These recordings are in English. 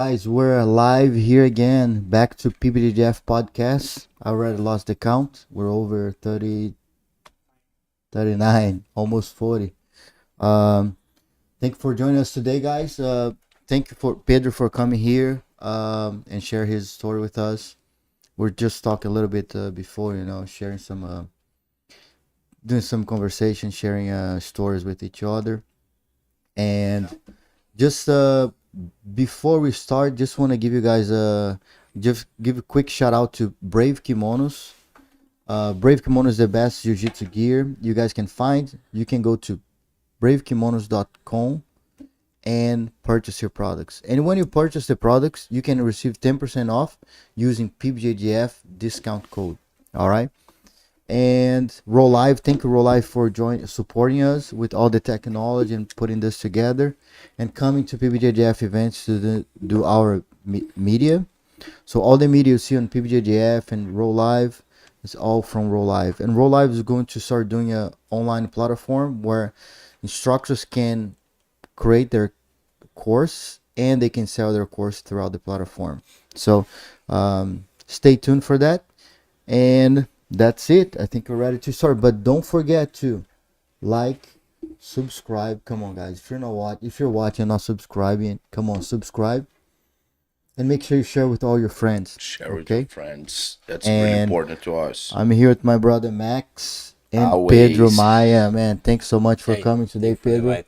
Guys, we're live here again, back to PBJJF Podcast. I already lost the count. We're over 30, 39, almost 40. Um, Thank you for joining us today, guys. Thank you for Pedro for coming here and share his story with us. We're just talking a little bit before, sharing doing some conversation, sharing stories with each other. And just before we start, just want to give you guys just give a quick shout out to Brave Kimonos. Brave Kimonos is the best jiu-jitsu gear you guys can find. You can go to bravekimonos.com and purchase your products. And when you purchase the products, you can receive 10% off using PBJJF discount code. All right. And Roll Live, thank you Roll Live for supporting us with all the technology and putting this together and coming to PBJJF events to do our media. So all the media you see on PBJJF and Roll Live is all from Roll Live. And Roll Live is going to start doing a online platform where instructors can create their course and they can sell their course throughout the platform. So stay tuned for that. And that's it. I think we're ready to start. But don't forget to like, subscribe. Come on, guys. If you're watching and not subscribing, come on, subscribe. And make sure you share with all your friends. Share with your friends. That's really important to us. I'm here with my brother Max and Always. Pedro Maia. Man, thanks so much for coming today, Pedro.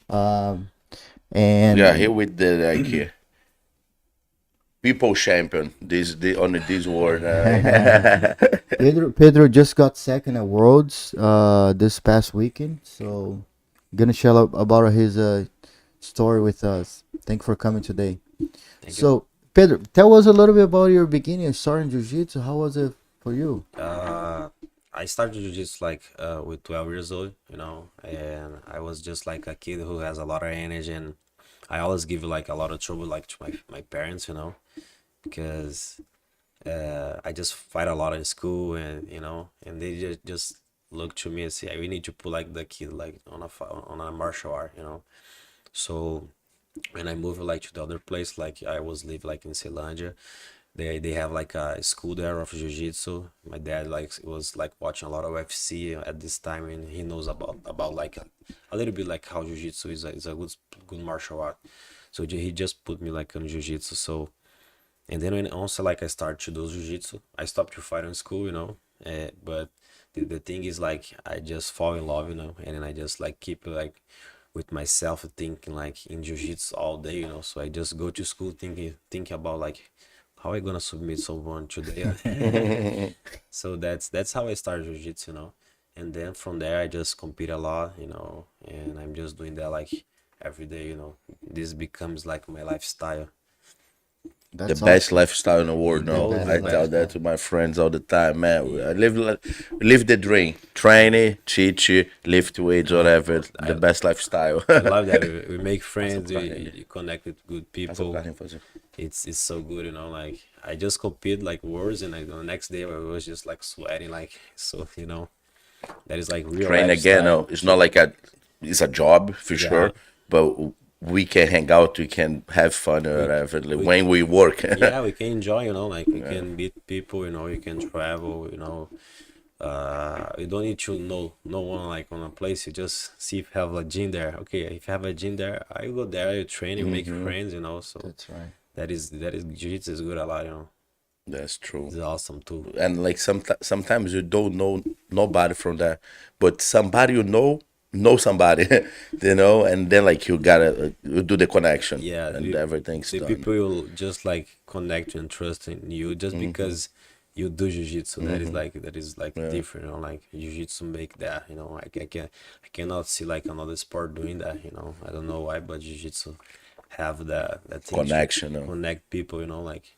And yeah, here with the people champion. On this world. Pedro just got second at Worlds this past weekend, so gonna share about his story with us. Thank you for coming today. So Pedro, tell us a little bit about your beginning starting jiu-jitsu. How was it for you? I started jiu-jitsu with 12 years old, and I was just like a kid who has a lot of energy, and I always give like a lot of trouble to my parents, because I just fight a lot in school, and and they just look to me and say, we need to put like the kid like on a martial art, So when I moved like to the other place, like I was live like in Ceilândia, they have like a school there of jiu-jitsu. My dad was like watching a lot of UFC at this time, and he knows about like a little bit like how jiu-jitsu is a good martial art. So he just put me like on jiu-jitsu. So and then when also like I started to do jiu-jitsu, I stopped to fight in school, but the thing is like I just fall in love, and then I just like keep like with myself thinking like in jiu-jitsu all day, so I just go to school thinking about like how I gonna submit someone today. So that's how I started jiu-jitsu, and then from there I just compete a lot, and I'm just doing that like every day, this becomes like my lifestyle. The best lifestyle in the world. No, I tell that to my friends all the time, man. I live the dream. Train it, teach it, lift weights, whatever. The best lifestyle. I love that. We make friends, we connect with good people. It's so good, like I just compete like words, and the next day I was just like sweating, like, so that is like real Train lifestyle. again. No, it's not like it's a job for sure, but we can hang out, we can have fun or whatever when we work. Yeah, we can enjoy, like we can meet people, you can travel, you don't need to know no one like on a place. You just see if you have a gym there. Okay, if you have a gym there, I go there, you train, you make friends, so That's right. that is jiu-jitsu is good a lot, That's true. It's awesome too. And like sometimes you don't know nobody from there, but somebody know somebody, and then like you gotta you do the connection, and everything's the done. people will just like connect and trust in you just because you do jiu-jitsu. That is like different, like jiu-jitsu make that, I cannot see like another sport doing that, I don't know why, but jiu-jitsu have that thing Connection, to connect people, like.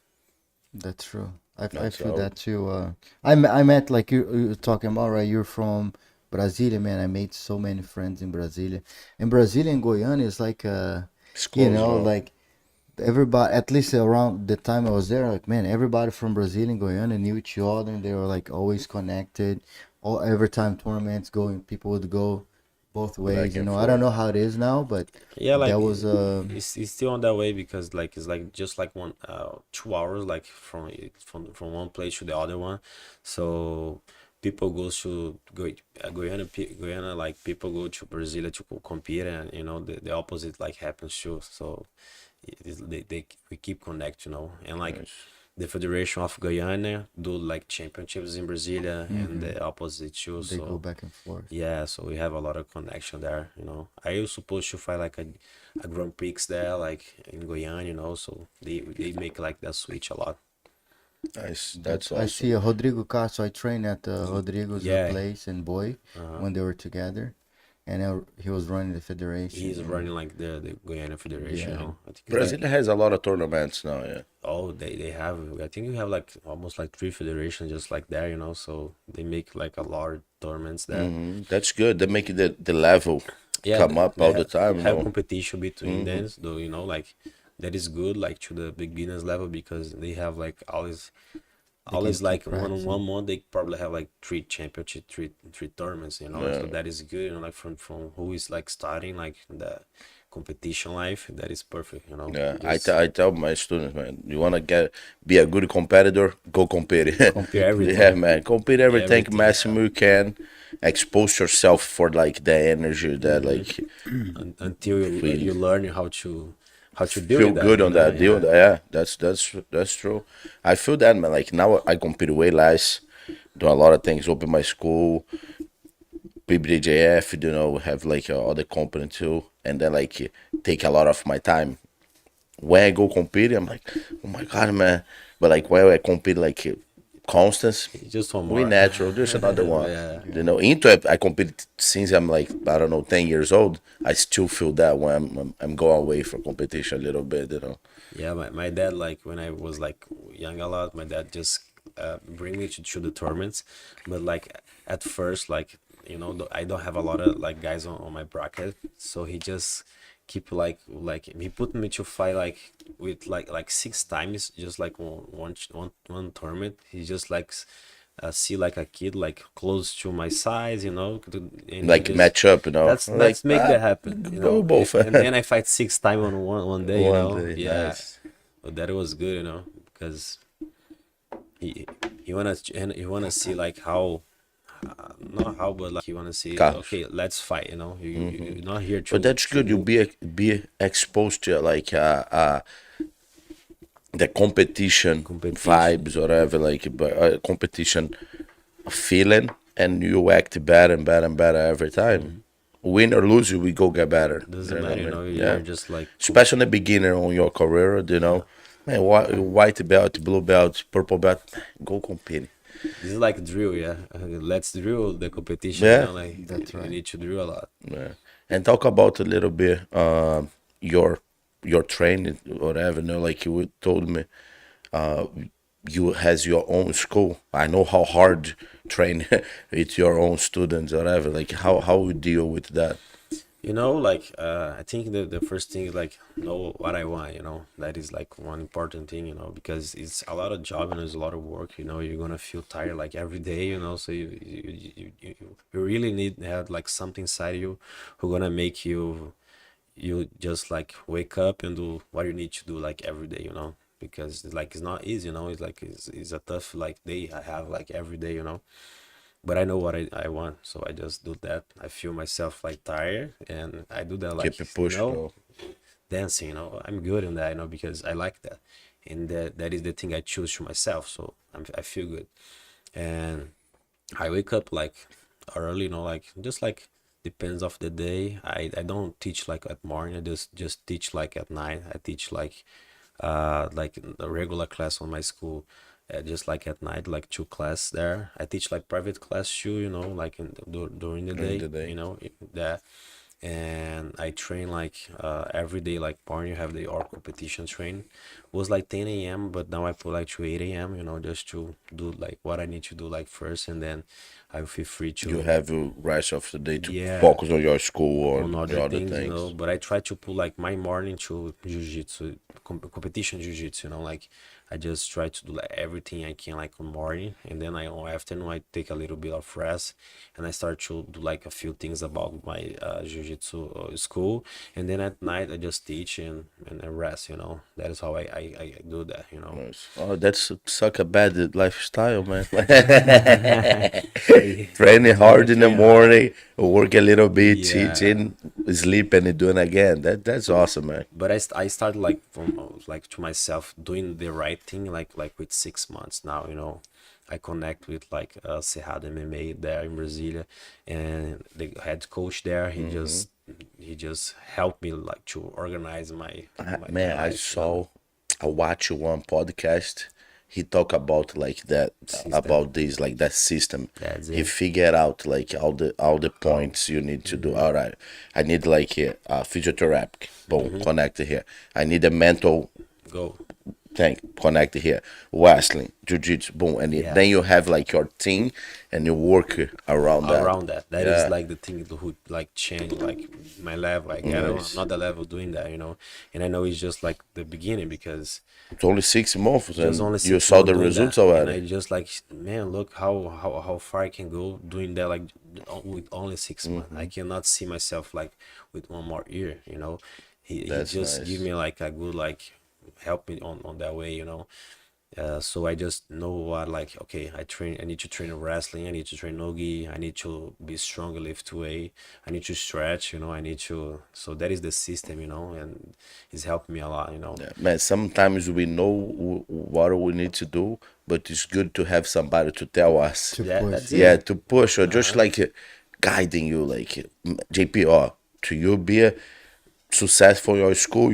That's true. I feel that too. I met like you're talking about, right? You're from Brasilia, man. I made so many friends in Brasilia. And Brasilia and Goiânia is like like everybody, at least around the time I was there, like, man, everybody from Brazil and Goiânia knew each other, and they were like always connected. Every time tournaments going, people would go both back ways. You and know, I don't forth. know how it is now, but Yeah, like that was it's still on that way because like it's like just like 2 hours like from one place to the other one. So people go to Guyana, like people go to Brazil to compete, and the opposite like happens too. So we keep connect, and like Nice. the Federation of Guyana do like championships in Brasilia and the opposite too. they go So back and forth. yeah, so we have a lot of connection there. I was supposed to fight like a Grand Prix there, like in Guyana, so they make like that switch a lot. Nice. That's I see awesome. a Rodrigo Castro. I trained at Rodrigo's Yeah, place in Boy when they were together, and he was running the federation. he's running like the Guyana Federation. Yeah. I think it's Brazil like has a lot of tournaments now. Yeah. they have. I think we have like almost like three federations just like there. So they make like a lot of tournaments there. That's good. They make the level Yeah, come up they all the time. have competition between them, though, like that is good like to the beginners level because they have like always keep like practicing. one month they probably have like three championship, three tournaments, so that is good, like from who is like starting like the competition life, that is perfect, Yeah, just I tell my students, man, you wanna be a good competitor, go compete. compare Yeah, everything, man, compete everything everything, maximum you can, expose yourself for like the energy that like until feel you learn how to deal feel with that, good on that deal. yeah. Yeah, that's true. I feel that, man. Like now I compete way less, do a lot of things, open my school, PBJJF, have like other company too, and then like take a lot of my time. When I go compete, I'm like, oh my god, man. But like when I compete, like Constance, Just one we more. natural. There's another one. Yeah. Into it, I compete since I'm like I don't know 10 years old. I still feel that when I'm going away from competition a little bit. Yeah, my dad, like when I was like young a lot, my dad just bring me to the tournaments, but like at first, like I don't have a lot of like guys on my bracket, so he just keep like he put me to fight like with like 6 times, just like one tournament. He just like see like a kid like close to my size, and he Like just match up, like let's make that happen, go both. and then I fight 6 times on one day, One day, yeah. nice. But that was good, because he he wanna see like how not how, but like he wanna see, Gosh. okay, let's fight, you're not here But that's to good. You be exposed to like the competition competition. vibes or whatever, like but competition feeling, and you act better and better and better every time. Win or lose, you will go get better. Doesn't You know what matter, I mean? you're Yeah. just like Especially in the beginner on your career. Man, white belt, blue belt, purple belt, go compete. this is like drill, yeah. Let's drill the competition, Yeah. like That's you right. need to drill a lot. Yeah. And talk about a little bit your training, whatever. Like you told me, uh, you has your own school. I know how hard train with your own students, whatever. Like how you deal with that. Like I think the first thing is like know what I want, that is like one important thing, because it's a lot of job and it's a lot of work, you're gonna feel tired like every day, so you really need to have like something inside you who gonna make you just like wake up and do what you need to do like every day, because like it's not easy, it's like it's a tough like day I have like every day, but I know what I want, so I just do that. I feel myself like tired, and I do that like Keep it pushing. dancing. I'm good in that, because I like that, and that is the thing I choose to myself. So I feel good, and I wake up like early, like just like depends of the day. I don't teach like at morning. I just teach like at night. I teach like a regular class on my school, just like at night, like 2 class there. I teach like private class too, like during the During day, the day. that. And I train like every day, like morning you have the or competition train. Was like 10 a.m., but now I put like to 8 a.m., just to do like what I need to do like first, and then I feel free You to, have the rest of the day to yeah, focus on your school or on the other other things, things. but I try to put like my morning to jiu-jitsu, competition jiu-jitsu, like I just try to do like everything I can like on morning, and then on afternoon I take a little bit of rest, and I start to do like a few things about my jiu-jitsu school, and then at night I just teach and I rest. That is how I do that. Nice. Oh, that's such a bad lifestyle, man. I Training hard in the train hard. morning, work a little bit, Yeah. teaching, sleep, and doing again. That's awesome, man. But I started like from like to myself doing the right thing like with 6 months now. I connect with like Cerrado MMA there in Brasilia, and the head coach there, he just helped me like to organize my Man, I life. saw, I watched one podcast. He talk about like that, System. about this, like that system. That's He it. figured out like all the points you need to do. All right, I need like a physiotherapy. Boom, connect here. I need a mental Go. thing connected here, wrestling, jiu-jitsu, boom, and Yeah. then you have like your team and you work around that. Around that. That is Yeah. like the thing who like change like my level. I get on Nice. another level doing that. And I know it's just like the beginning because It's only 6 months just only and you 6 saw months the doing results that, and I already. just like, man, look how far I can go doing that, like with only 6 months. I cannot see myself like with one more year. He That's just give nice. me like a good like help me on that way. So I just know what, like, okay, I need to train wrestling, I need to train nogi, I need to be strong, lift weight, I need to stretch, I need to, so that is the system, and it's helped me a lot. Yeah, man, sometimes we know what we need to do, but it's good to have somebody to tell us. To Yeah, push that's Yeah, it. you. to push or just like guiding you, like JPR, to you be successful in your school.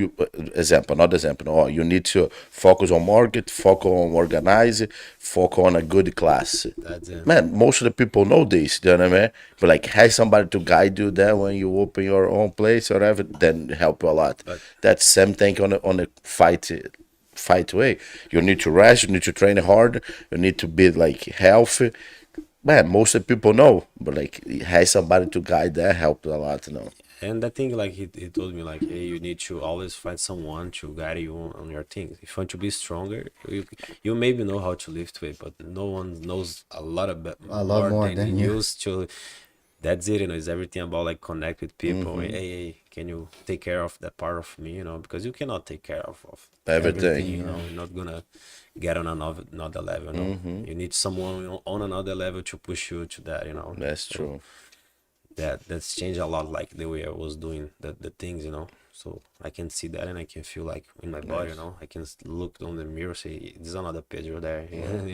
Another example. Oh, you need to focus on market, focus on organize, focus on a good class. That's it. Man, most of the people know this, you know what I mean? But like, have somebody to guide you there when you open your own place or whatever, then help you a lot. But That's same thing on a fight way. You need to rest, you need to train hard, you need to be like healthy. Man, most of the people know, but like, have somebody to guide that helped a lot, And that thing, like he told me, like, hey, you need to always find someone to guide you on your things. If you want to be stronger, you maybe know how to lift weight, but no one knows a lot of A lot more more than than you you. used to. That's it. It's everything about like connect with people. Hey, can you take care of that part of me? Because you cannot take care of everything. Everything. Yeah. You're not gonna get on another level. You need someone on another level to push you to that. That's So true. that's changed a lot, like the way I was doing the things. So I can see that and I can feel like in my body. Nice. I can look on the mirror, say there's another Pedro there.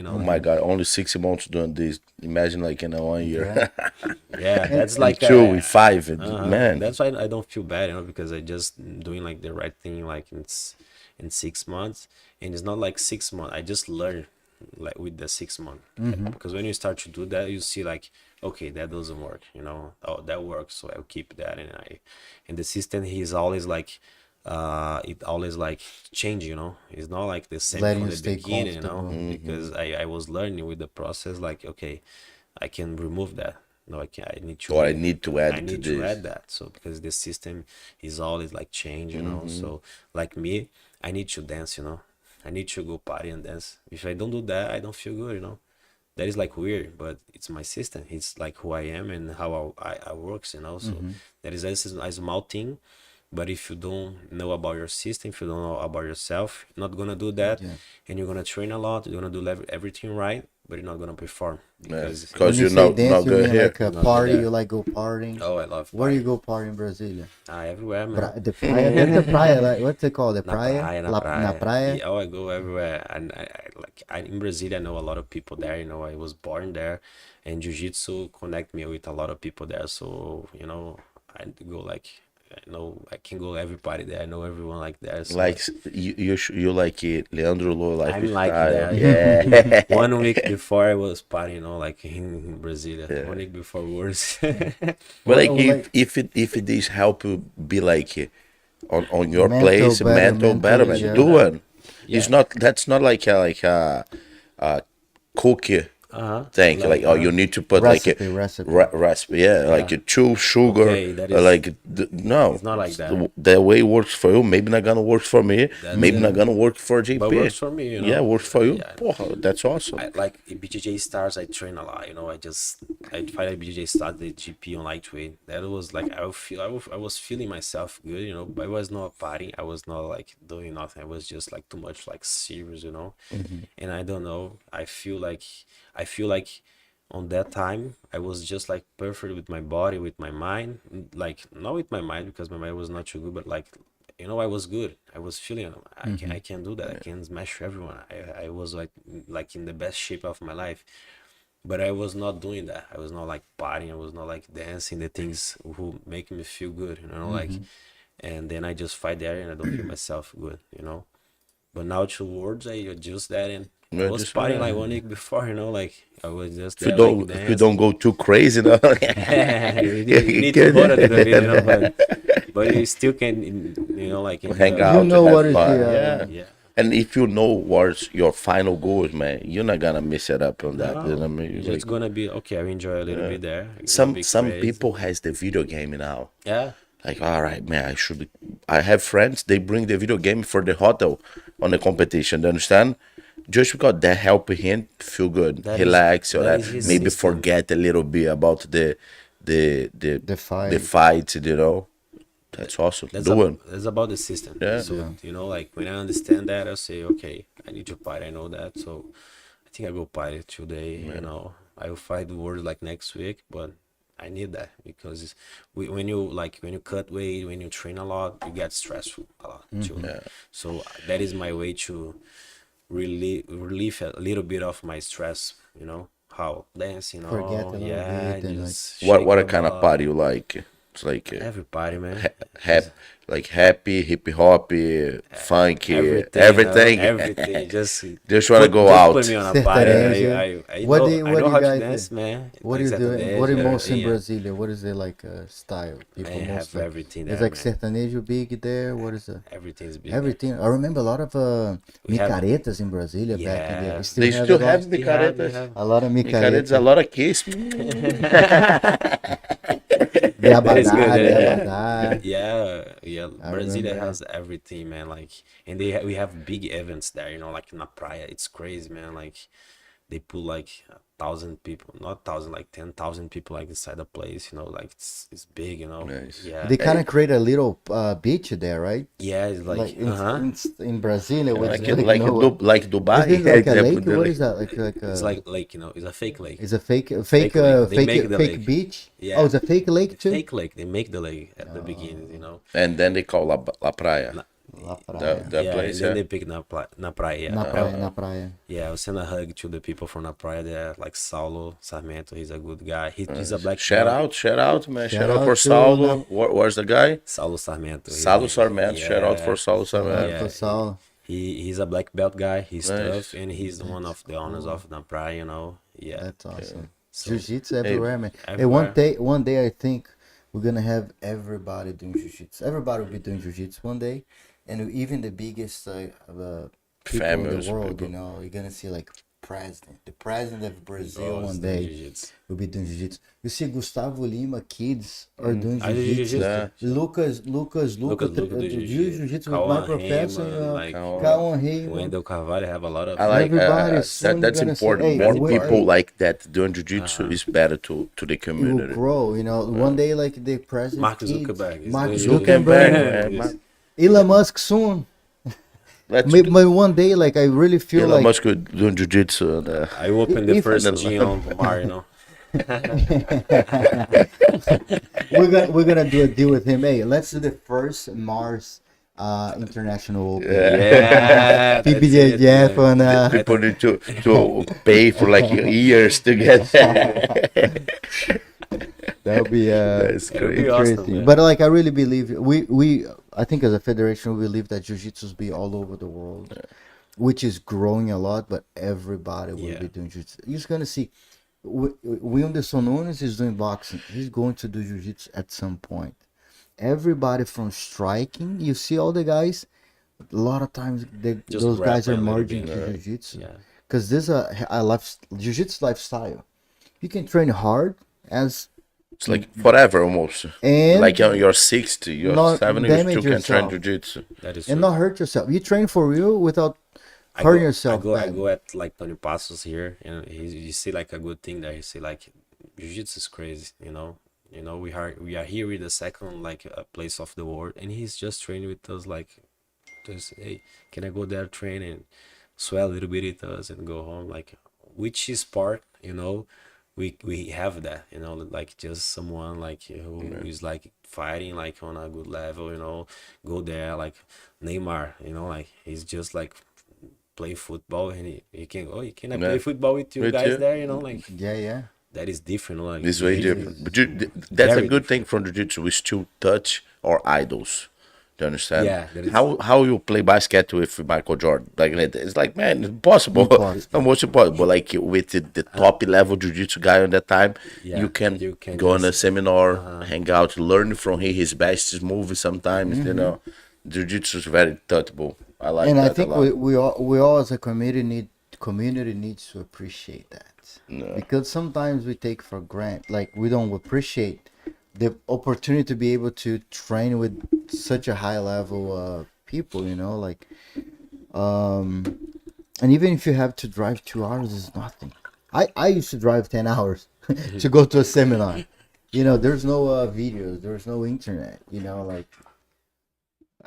Oh my God, only 6 months doing this. Imagine like in a 1 year. Yeah. Yeah, that's In like two, in five, man. that's why I don't feel bad, because I just doing like the right thing, like in 6 months, and it's not like 6 months. I just learn like with the 6 month, because when you start to do that, you see like, okay, that doesn't work, oh, that works, so I'll keep that, and the system, he's always like, it always like change, it's not like the same Letting from you the stay beginning, comfortable. because I was learning with the process, like, okay, I can remove that. No, I can't. I need to. Or I need to I add to need to this. add that. So because the system is always like change, So like me, I need to dance, I need to go party and dance. If I don't do that, I don't feel good. That is like weird, but it's my system. It's like who I am and how I works. So that is a small thing. But if you don't know about your system, if you don't know about yourself, you're not gonna do that, Yeah. and you're gonna train a lot. You're gonna do everything right, but you're not gonna perform Yeah. because When Because you you're say not dance, you good mean here. like a you're not good party? there. You like go partying? Oh, I love Where you party. go party in Brasilia? Everywhere, man. The praia, that's the praia, like what's it called? The Na praia? praia, na Na praia. praia? Yeah, oh, I go everywhere. And in Brazil, I know a lot of people there. I was born there, and jiu-jitsu connect me with a lot of people there. So, I go like, I can go every party there. I know everyone like there. So Like you like it, Leandro Lo I'm like lifestyle. that. Yeah. One week before I was partying, like in Brazil. Yeah. 1 week before worse. But like Like if it is help you be like on your mental place, mental mentally, betterment, yeah. do it. Yeah. That's not like a cookie thing. Like, oh, you need to put like a recipe, like a chew sugar, Okay, that is- like no, It's not like that. The way it works for you, maybe not gonna work for me, maybe not gonna work for JP. But works for me, you know. Yeah, works for you. Yeah. Porra, that's awesome. Like BJJ stars, I train a lot. You know, I fight at BJJ start the GP on lightweight. That was like I was feeling myself good. You know, but I was not partying. I was not like doing nothing. I was just like too much like serious. You know, and I don't know. I feel like on that time I was just like perfect with my body, with my mind. Like not with my mind because my mind was not too good, but like you know I was good. I was feeling I can do that. I can smash everyone. I was like in the best shape of my life, but I was not doing that. I was not like partying. I was not like dancing the things who make me feel good. You know, like, and then I just fight there and I don't feel myself good. You know, but now towards I adjust that and I was partying like 1 week before, you know, like I was just If you there, don't, like, if you don't go too crazy, no. you need to hold a little bit, you know, but you still can, you know, like Hang out. You know have what is fun. the yeah. And if you know what's your final goals, man, you're not gonna mess it up on that. You know what I mean? It's Like, gonna be okay. I enjoy a little bit there. It's gonna some be crazy. people has the video game now. Yeah. Like, all right, man, I have friends, they bring the video game for the hotel on the competition, you understand? Just because that help him feel good, That relax, is- or that is his maybe system. forget a little bit about the fight. the fight, you know? That's awesome. That's about the system. Yeah. So you know, like when I understand that, I say, okay, I need to party. I know that, so I think I go party today. You know, I will fight the world like next week, but I need that because when you cut weight, when you train a lot, you get stressful a lot too. So that is my way to relieve a little bit of my stress. You know, how dancing, Forget a little yeah, bit and, just What shake what your kind of body. party you like? It's like Everybody, man. happy, hip hop, funky, everything. Everything. Just wanna go just out. put me on a party. Sertanejo. I What know, do you- I what know do how you to guys dance, do? man. What are you Like doing? sertanejo, What are most in yeah. Brasilia? What is the like style? People I have most like? everything It's there, like man. sertanejo big there. What is the Everything's big. everything? I remember a lot of We have- micaretas in Brasilia back in the day. Yeah. They still it all? have We have- we micaretas. have- a lot of Micaretas, a micaretas. lot of kiss. The That is good, abadá, the yeah. abadá. Yeah. I Brasilia remember. has everything, man. Like, and we have big events there. You know, like na praia. It's crazy, man. Like, they put like 1,000 people, not 1,000, like 10,000 people like inside the place. You know, like it's big. You know, Nice. yeah. They kind of create a little beach there, right? Yeah, it's like, Like uh-huh. in Brasilia, with Like Dubai. Is it like a They lake? put the What lake. is that? Like It's like you know, it's a fake lake. It's a fake lake. They make the fake lake. beach. Yeah. Oh, it's a fake lake too. Fake lake. They make the lake at the beginning, you know. And then they call La Praia. La The, praia. the Yeah, place, and then yeah. they pick na praia. Yeah. Na praia, na praia. Yeah, I'll send a hug to the people from Na Praia there, like Saulo Sarmento. He's a good guy. He's a black Shout belt. out, man. Shout out out for to Saulo. Where's the guy? Saulo Sarmento. Saulo Sarmento. Shout out for Saulo Sarmento. Yeah. Pessoal, He's a black belt guy. He's Nice. tough, and he's one of the owners of Na Praia. You know. Yeah. that's awesome. So, Jiu-jitsu everywhere, man. Hey, everywhere. one day I think we're gonna have everybody doing jiu-jitsu. Everybody will be doing jiu-jitsu one day, and even the biggest people in Famous the world, people. you know, you're gonna see like the president of Brazil Oh, one it's day jiu-jitsu. will be doing jiu-jitsu. You see, Gustavo Lima kids are doing I do jiu-jitsu. jiu-jitsu. Lucas Lucas do do jiu-jitsu with my Cauã professor, Raymond, like, Cauã Raymond. Wendell Carvalho have a lot of. I like Everybody soon that's gonna say, important. hey, More wait, people hey. like that doing jiu-jitsu is better to the It will community. grow, you know. One day, like the president, Mark kids, Zuckerberg is Mark doing Zuckerberg, Zuckerberg, man. Elon Musk soon. Let's But one day, like I really feel Elon like Musk doing jiu-jitsu. And, I opened the If- first gym on Mar, you know. we're gonna do a deal with him. Hey, let's do the first Mars International Open. Yeah. that's it, PBJJF man. on people need to pay for like years to get that would be That's That'd crazy. be awesome, interesting. man. But like I really believe we I think as a federation we believe that jiu-jitsu will be all over the world, which is growing a lot. But everybody will Yeah. be doing jiu-jitsu. You're just gonna see. Wilderson Nunes is doing boxing. He's going to do jiu-jitsu at some point. Everybody from striking, you see all the guys. A lot of times Just those guys are grappling a little merging bit, to jiu-jitsu. Yeah. because this is a life jiu-jitsu lifestyle. You can train hard as It's like forever almost. and Like you're 60, you're not 70, you damage still can train yourself. jiu-jitsu. That is and true. not hurt yourself. You train for real without I hurting go, yourself. I bad. go at like Tony Passos here, and you see like a good thing there. You see like jiu-jitsu is crazy, you know. We are here with the second like place of the world, and he's just training with us like, just hey, can I go there train and sweat a little bit with us and go home? Like, which is part, we have that, like just someone like who is like fighting like on a good level, go there like Neymar, like he's just like play football and he can go. Can I play football with you With guys you. there? Like Yeah. that is different. Like It's way jiu-jitsu different. is But that's a very good thing from jiu-jitsu. We still touch our idols. Do you understand? Yeah, that is- How you play basket with Michael Jordan? Like it's like, man, it's impossible. Impossible. Almost impossible. Like with the top level jiu-jitsu guy on that time, Yeah, you can you can go on a just- seminar, hang out, learn from him his best moves sometimes, Jiu-jitsu is very touchable. I like And that I think a lot. we all as a community needs to appreciate that. No. Because sometimes we take for granted, like we don't appreciate the opportunity to be able to train with such a high level people, like and even if you have to drive 2 hours, is nothing. I used to drive 10 hours to go to a seminar. There's no videos, there's no internet, like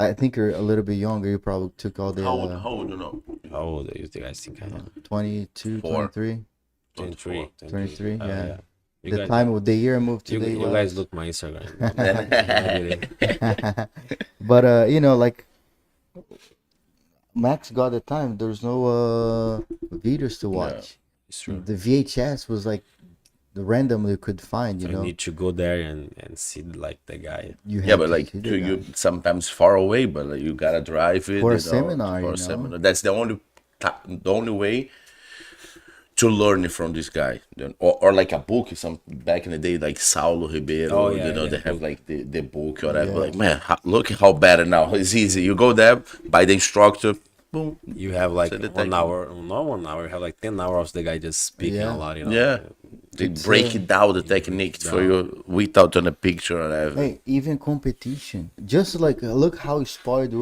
I think you're a little bit younger. You probably took all the How old you know? How old are you guys think I am? 22, Four. 23, 23. 23, yeah. You The guys, time of the year I moved to you, the you US. guys look my Instagram. But like Max got the time. There's no videos to watch. It's true. The VHS was like the randomly could find. So you need to go there and see like the guy. You Yeah, had but to like see the you guy. sometimes far away, but like, you gotta drive it For a you know, seminar, For you a know? seminar, that's the only way to learn from this guy, or like a book. Some back in the day, like Saulo Ribeiro, Oh, yeah, they yeah, have like the book or whatever. Yeah. Like, man, look how better now. It's easy. You go there by the instructor, boom. You have like So the 1 technique. hour, not 1 hour. You have like 10 hours. The guy just speaking Yeah. a lot. Yeah, they break it down the technique for you without on a picture or whatever. Hey, even competition. Just like look how spoiled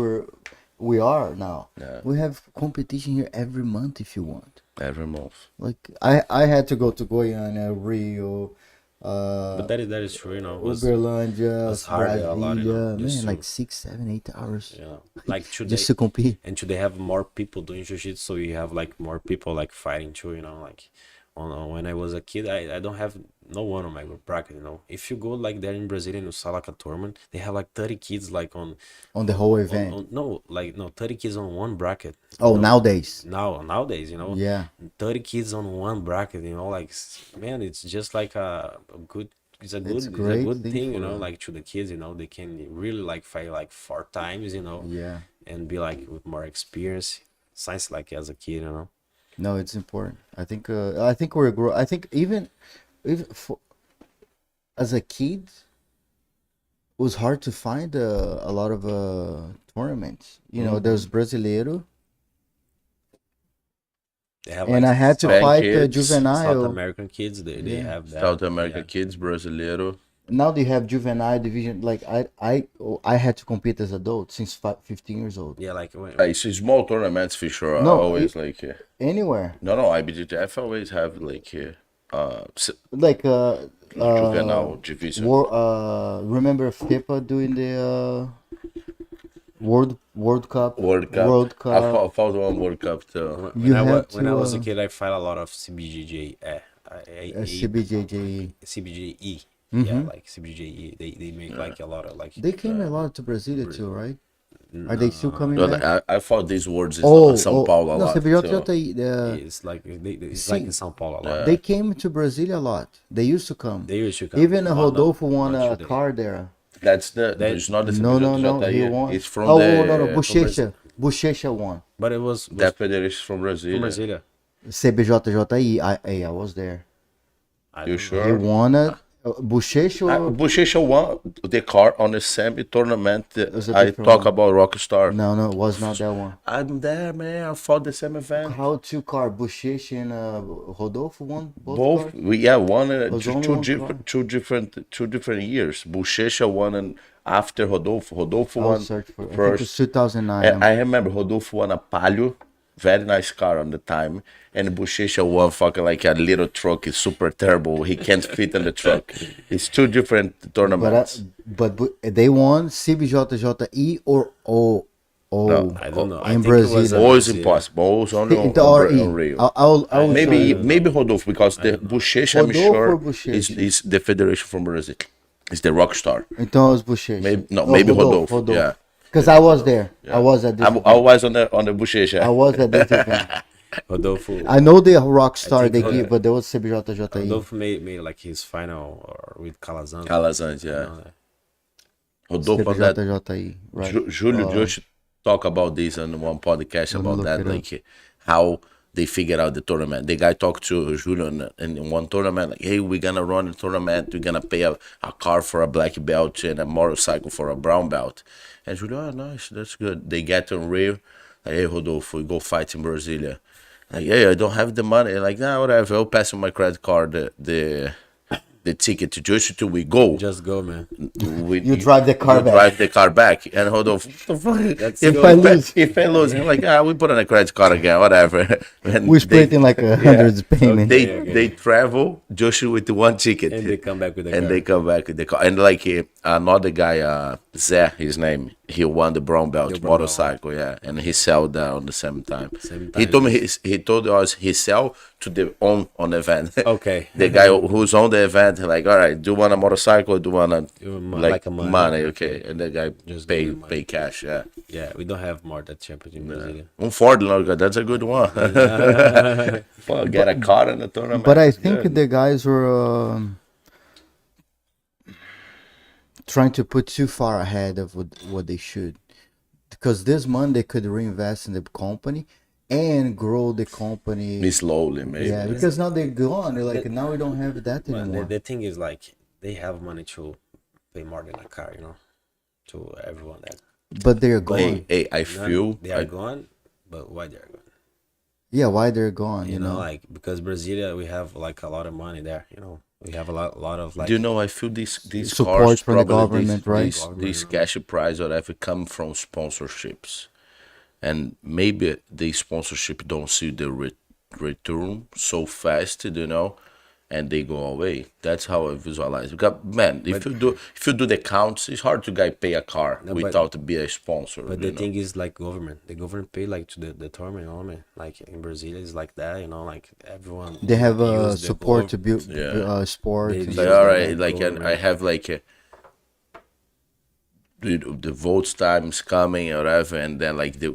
we are now. Yeah. We have competition here every month if you want. Every month. Like I had to go to Goiânia, Rio, But that is true. Uberlândia, was hard a lot, Brasília, just man, to- like 6, 7, 8 hours Like today, just to compete. and today have more people doing jiu-jitsu, so you have like more people like fighting too. Like when I was a kid, I don't have no one on my bracket. If you go like there in Brazil and you saw like a tournament, they have like 30 kids like on On the whole event. 30 kids on one bracket. Oh, nowadays. Nowadays, Yeah. 30 kids on one bracket, like man, it's just like a good it's a good thing, for them. like to the kids, they can really like fight like 4 times, Yeah. and be like with more experience since like as a kid, No, it's important. I think we're I think even for, as a kid, it was hard to find a lot of tournaments. There's Brasileiro, They have and like I had to South fight kids, South juvenile. American kids, they Yeah. have that. South American Yeah. kids, Brasileiro. Now they have juvenile division. Like I had to compete as adult since 15 years old. Yeah, like when, It's small tournaments for sure. No, Always like Anywhere. no, IBJJF always have like Like juvenile division. remember FIPA doing the World Cup. World Cup. World I Cup. fought one World Cup too. You have when I was a to, kid, I fight a lot of CBJJ, CBJJ. CBJE. Mhm. Yeah, like CBJE. They make like a lot of like. They came a lot to Brasilia too, right? Are they still coming No, back? I fought these words in São Paulo a no, lot. CBJJ, It's like it's See, like in São Paulo a lot. they came to Brasilia a lot. They used to come. They used to come. Even Not- Rodolfo won not a today. car there. That's it's not the No, CBJJF. he won. It's from oh, the no, Bochecha. Bochecha won. But it was that federation from Brazil. from Brasilia. CBJJI, I was there. I You don't know. He sure? won it. Bochecha or Buchecha won the car on the semi tournament. was a I different talk one? about Rockstar. No, it was not that one. I'm there, man. I fought the same event. How two car? Bochecha and Rodolfo won both Both, cars? one Was only one car. two different years. Buchecha won and after Rodolfo. Rodolfo I'll won search for it. I think it was first. 2009. I remember Rodolfo won a Palio, very nice car on the time, and Buchecha won fucking like a little truck. It's super terrible. He can't fit in the truck. It's two different tournaments. But they won CBJJE or O I don't know. I in think it was Brazil. Always Brazil. impossible. Always only The RE. on Rio. I'll show Maybe you. maybe Rodolfo because the Buchecha I'm Rodolfo sure or Bochecha? is the federation from Brazil. It's the Rockstar. Então it was Bochecha. Maybe Rodolfo. Yeah. Because I was there. I was at this. I was on the Buchecha. I was at this event. Rodolfo. I know the Rockstar think they Rodolfo- give, but there was CBJJE. Rodolfo made like his final or with Calazans. Calazans, yeah. You know, Rodolfo on that. CBJJE, right? Julio just talk about this on one podcast about look that, it up. like how they figured out the tournament. The guy talked to Julio in one tournament, like, hey, we're gonna run a tournament, we're gonna pay a car for a black belt and a motorcycle for a brown belt. And Julio, oh, nice, that's good. They get on Rio, like, hey, Rodolfo, we go fight in Brasilia. Like, yeah, I don't have the money. Like, nah, whatever, I'll pass you my credit card, the ticket to Jiu-Jitsu, we go. just go, man. You drive the car back. Drive the car back. And hold on. That's If good. I lose, I'm like, we put on a credit card again, whatever. And We split in like a hundreds payment. They travel just with one ticket. And they come back with the And car. they come back with the car. And like another guy, Zé, his name, he won the brown belt brown motorcycle, yeah. And he sell that on the same time. Same He time. told me he told us he sell to the on the event. Okay. The guy who's on the event, like, all right, do you want a motorcycle? Do you want like a money. Okay. And the guy Just pay give him money. pay cash, yeah. Yeah, we don't have more that championship in Brazil. Ford, that's a good one. Well, get a car in the tournament. But I it's think good. the guys were trying to put too far ahead of what they should. Because this money they could reinvest in the company and grow the company. Be slowly, maybe. Yeah, because now they're gone. They're like, now we don't have that But anymore. the thing is, like, they have money to pay more than a car, you know, to everyone that. But they're gone. Hey, I feel They are gone, but why they are gone? Yeah, why they're gone, You know, like, because Brasilia, we have like a lot of money there, you know. We have a lot of like. do you know? I feel these Support cars from the probably government, right? These cash prize or whatever come from sponsorships, and maybe the sponsorship don't see the return so fast, you know, and they go away. That's how I visualize. Because man, if you do the counts, it's hard to pay a car but- without be a sponsor. But you the know? thing is, like, government. The government pay like to the tournament, you know, man. Like in Brazil, it's like that, you know, like everyone. they have use the support to gov- build Yeah. sport. They and use Like, stuff all the right, like, and I government. have like the votes times coming or whatever, and then like the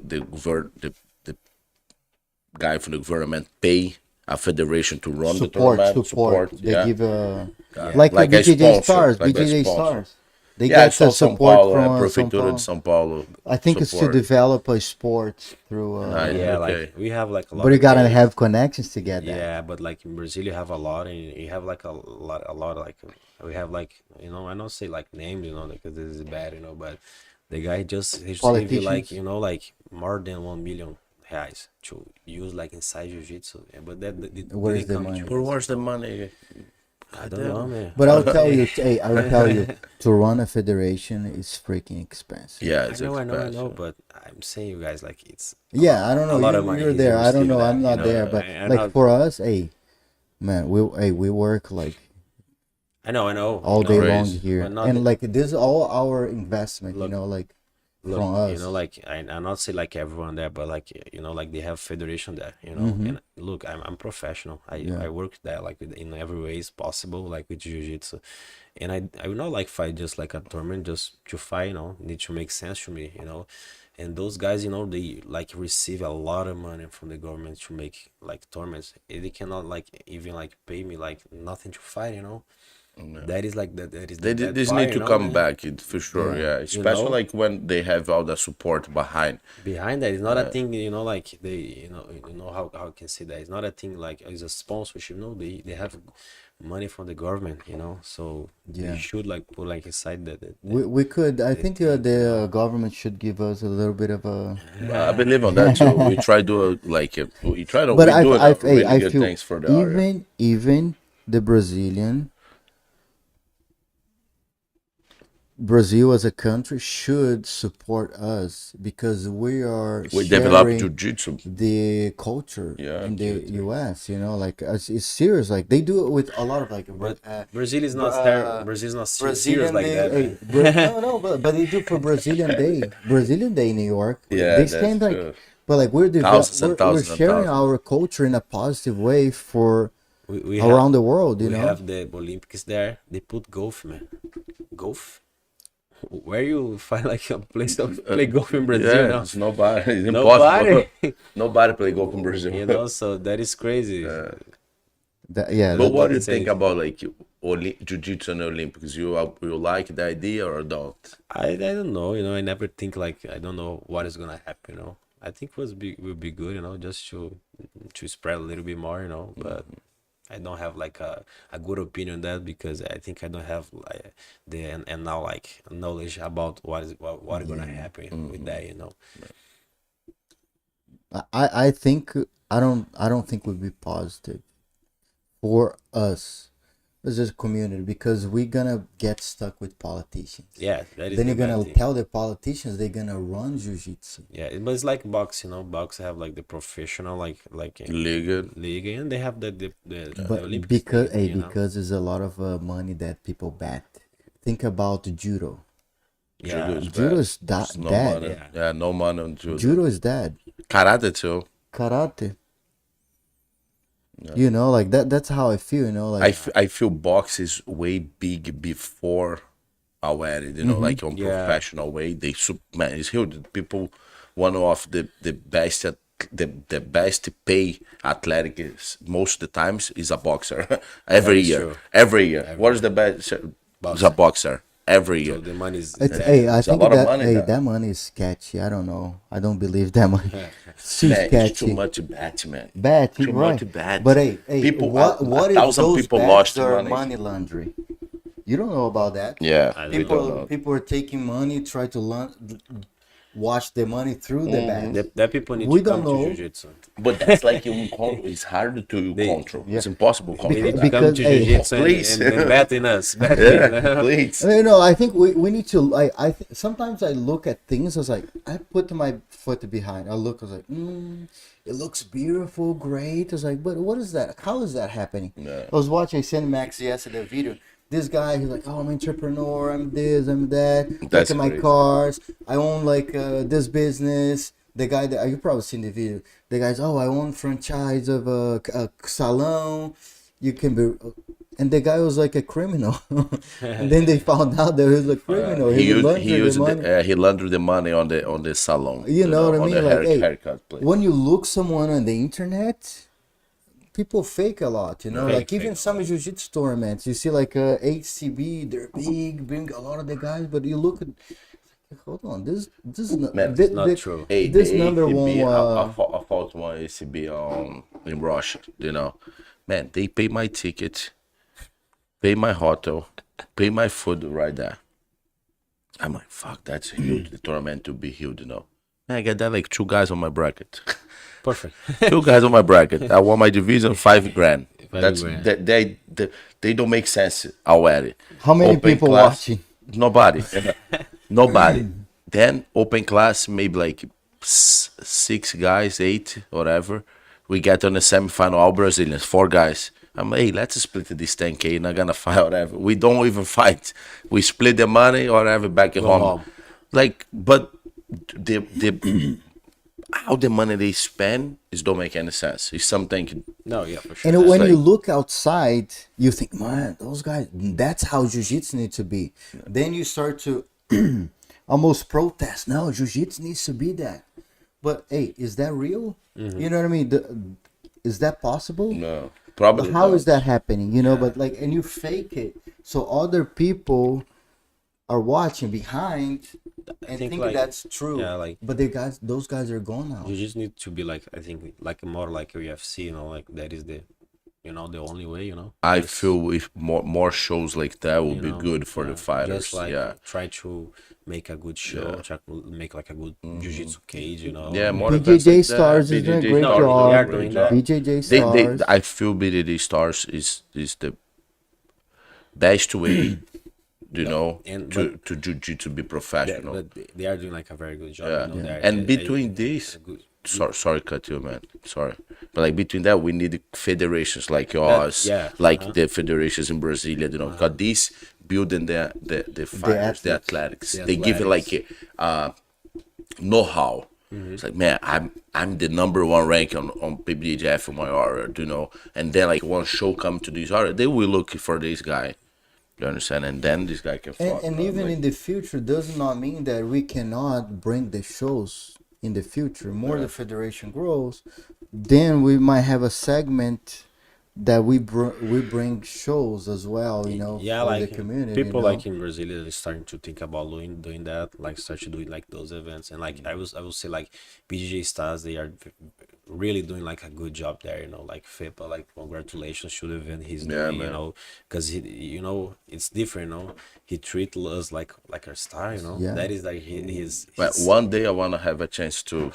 guy from the government pay a federation to run the tournament. support. They yeah. give Yeah. like Like the a BJJ sponsor, stars, like a BJJ sponsor. stars. They Yeah, I get saw the São support Paulo, from São Prefeitura Paulo. de São Paulo. I think it's to support. develop a sport through. Nice. Yeah, Okay. like we have like a lot. But you of gotta games. have connections to get that. Yeah, but like in Brazil, you have a lot, and you have like a lot like we have like, you know, I don't say like names, you know, because this is bad, you know, but the guy just he just give you like, Politicians. you know, like more than 1 million reais to use like inside jiu-jitsu. Yeah, but that Where is didn't the come money? to But where's Brazil. the money? I don't know, man. But I'll tell you, hey, I'll tell you, to run a federation is freaking expensive. Yeah, I it's know, expensive. but I'm saying you guys like it's Yeah, I don't know. A lot of You, money you're is there. I don't invested know. in I'm that, not you know, there. But and like not- for us, hey, man, we work like I know all you day know, long Crazy. here, But not and the- like this is all our investment. Look, you know, like Look, from us. you know, like I'm not say like everyone there, but like, you know, like they have federation there, you know. Mhm. And look, I'm professional. Yeah. I work there like in every way is possible, like with jiu-jitsu, and I will not like fight just like a tournament just to fight, you know. Need to make sense to me, you know. And those guys, you know, they like receive a lot of money from the government to make like tournaments. They cannot like even like pay me like nothing to fight, you know. That is like that is They that just fire, need to you know, come man. back for sure. Yeah, especially know? like when they have all the support behind. Behind that, it's not a thing, you know, like they, you know how I can say that it's not a thing like it's a sponsorship. No, they have money from the government, you know, so Yeah. they should like put like aside that We could. I think the government should give us a little bit of a. I believe on that too. We try to like we try to But we doing hey, really I good feel things for the area. even the Brazil as a country should support us because we are We develop sharing jiu-jitsu. the culture Yeah, in the jiu-jitsu. U.S. You know, like it's serious. Like they do it with a lot of like. But Brazil is not Brazil is not serious Brazilian like Day. that, Hey, man. no, but they do for Brazilian Day. Brazilian Day in New York. Yeah, They that's stand like, true. but like we're Thousands and we're thousands and sharing thousands. our culture in a positive way for We around the world. You we know. have the Olympics there. They put golf, man. Golf. Where you find like a place to play golf in Brazil Yeah, now? it's nobody. It's Nobody. impossible. Nobody play golf in Brazil. You know, so that is crazy. Yeah. But what do you That's think it. about like jiu-jitsu and Olympics? You like the idea or don't? I don't know, you know, I never think like I don't know what is gonna happen, you know. I think will be good, you know, just to spread a little bit more, you know, but I don't have like a good opinion on that because I think I don't have like the and now like knowledge about what is gonna happen with that, you know. I think I don't think would be positive for us as a community because we're gonna get stuck with politicians. Yeah, that is Then the you're gonna bad thing. tell the politicians they're gonna run jiu-jitsu. Yeah, but it's like box, you know. Box have like the professional, like League. league, and they have the But Olympics because thing, you know. because there's a lot of money that people bet. Think about judo. Yeah, Judo is Judo bad. is There's no dead. money. Yeah, no money on judo. Judo is dead. Karate too. Karate. You know, like that's how I feel, you know, like I feel box is way big before already, you know, like on Yeah. professional way. Man, it's huge. People, one of the best the best pay athletic is, most of the times is a boxer. Every is year, true. every year. What is the best? It's a boxer every so year. the money is it's, hey, I It's a think lot of that money hey, there. that money is sketchy. I don't know. I don't believe that money. It's too Man, it's sketchy. too much bet, man. Bad, Too right? much bad. But hey, People, what a if thousand those people bets lost are money. money laundering? You don't know about that. Yeah, I we don't don't know. People are taking money, try to wash the money through the bet. that people need We to don't come know. to jiu-jitsu. But that's like it's hard to control. It's impossible to They control need to that. come to hey, jiu-jitsu please. and bet in us. Bet Yeah, in, please. I think we need to. Sometimes I look at things. I was like, I put my foot behind. I look. I was like, it looks beautiful, great. I was like, but what is that? How is that happening? Yeah. I was watching Cinemax yesterday video. This guy, he's like, oh, I'm an entrepreneur. I'm this. I'm that. Look That's at my crazy. cars. I own like this business. The guy that you probably seen the video. The guy's, oh, I own franchise of a salon. You can be, and the guy was like a criminal. And then they found out that he was a criminal. He laundered used the money. he laundered the money on the salon. You know what I on mean? the Like, hey, haircut place. when you look someone on the internet, people fake a lot, you know. Fake, Like even fake. some jiu-jitsu tournaments, you see like HCB, they're big, bring a lot of the guys, but you look at, hold on, this is not, Man, it's not true. Hey, this the number ACB, one. I fought one ACB in Russia. You know, man, they pay my ticket, pay my hotel, pay my food right there. I'm like, fuck, that's huge. The tournament to be huge, you know. Man, I got that like 2 guys on my bracket. Perfect. 2 guys on my bracket. I won my division, 5 grand. 5 That's grand. they don't make sense already. How many Open people class, watching? Nobody. Nobody. Then open class, maybe like 6 guys, 8, whatever. We get on the semifinal, all Brazilians, 4 guys. I'm like, hey, let's split this 10K. Not gonna fight, whatever. We don't even fight. We split the money, whatever, back at home. home. Like, but the how the money they spend is don't make any sense. It's something. No, yeah, for sure. And when you like- look outside, you think, man, those guys, that's how jiu-jitsu needs to be. Then you start to almost protest. No, jiu-jitsu needs to be that. But hey, is that real? You know what I mean? Is that possible? No, probably. How not. is that happening? You know, but like, and you fake it. So other people are watching behind I and think think like that's true. yeah, like But they guys, those guys are gone now. you just need to be like I think like more like UFC, you know, like that is the the only way, I Just, feel if more shows like that would be good for the just fighters. like Yeah. try to make a good show, try to make like a good jiu-jitsu cage, Yeah, more BJJ events like that. Stars is doing a BJJ great No, Stars they are job. doing that. BJJ They Stars. I feel BJJ Stars is the best way, and to jiu-jitsu be professional. but they are doing like a very good job, Yeah. they're, And between these, good. sorry, cut you, man. Sorry, but like between that, we need federations like yours, yeah, like the federations in Brasilia, because these building the fighters, the athletics, The they give it like know-how. It's like, man, I'm the number one rank on PBJJF in my area, and then like one show come to this area, they will look for this guy. You understand? And then this guy can fight. And even in the future does not mean that we cannot bring the shows in the future. More the federation grows, then we might have a segment that we bring shows as well, Yeah, for like the community. people like in Brazil are starting to think about doing that, like start to do like those events, and like I will say like BJJ stars, they are really doing like a good job there, like FIPA, like congratulations to the event he's doing, man. because he, it's different, he treats us like a star, Yeah. that is like his But one day I want to have a chance to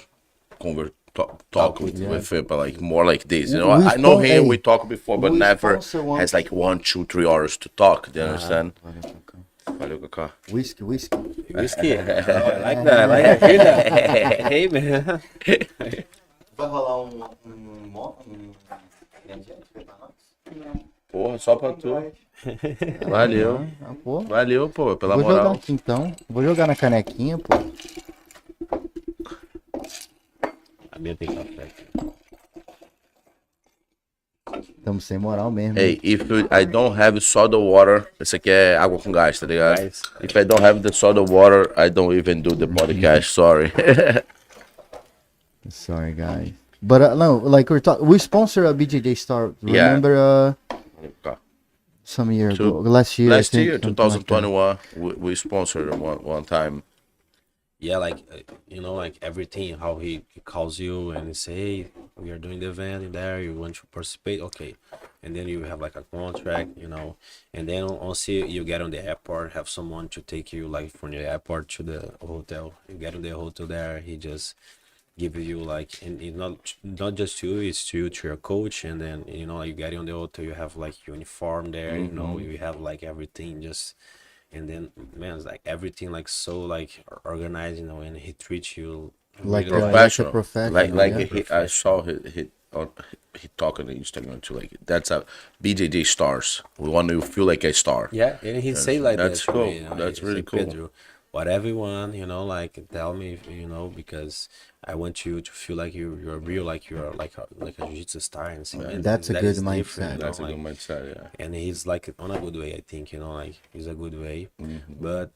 talk with FIPA, like more like this. I know here we talked before, but we never sponsor one- has like 1, 2, 3 hours to talk. Do you understand? Valeu, Kaká. Whiskey. whiskey. I like that. I like to hear that. Hey man. Vai rolar Porra, só pra tu. Valeu. pô. Valeu, pô, pela Vou jogar moral. aqui então. Vou jogar na canequinha, pô. A minha tem café aqui. Estamos sem moral mesmo. Hey, if I don't have soda water, esse aqui é água com gás, tá ligado? Gás. If I don't have the soda water, I don't even do the podcast. Sorry. Sorry, guys. But no, like we sponsor a BJJ Star. Yeah. Remember some year ago, last year. I Last think, year, something like that. 2021, we sponsored one time. Yeah, like like everything, how he calls you and he say, hey, we are doing the event in there, you want to participate, okay, and then you have like a contract, and then once you get on the airport, have someone to take you like from the airport to the hotel. You get in the hotel there, he just give you like, and it's not just you, it's you to your coach, and then you get on the hotel, you have like uniform there, you have like everything just. And then, man, it's like everything like so like organized, and he treats you Like really, Professional. professional, Like yeah. I saw he talk on Instagram too. Like that's a BJJ stars. We want to feel like a star. yeah, and he say like That's that to cool. me, That's he really say, cool. Pedro, whatever you want, like tell me, because I want you to feel like you're real, like you're like a jiu-jitsu star, and say, man, That's a that good is different, mindset. That's a like, good mindset. Yeah. and he's like on a good way, I think, like he's a good way, Mm-hmm. but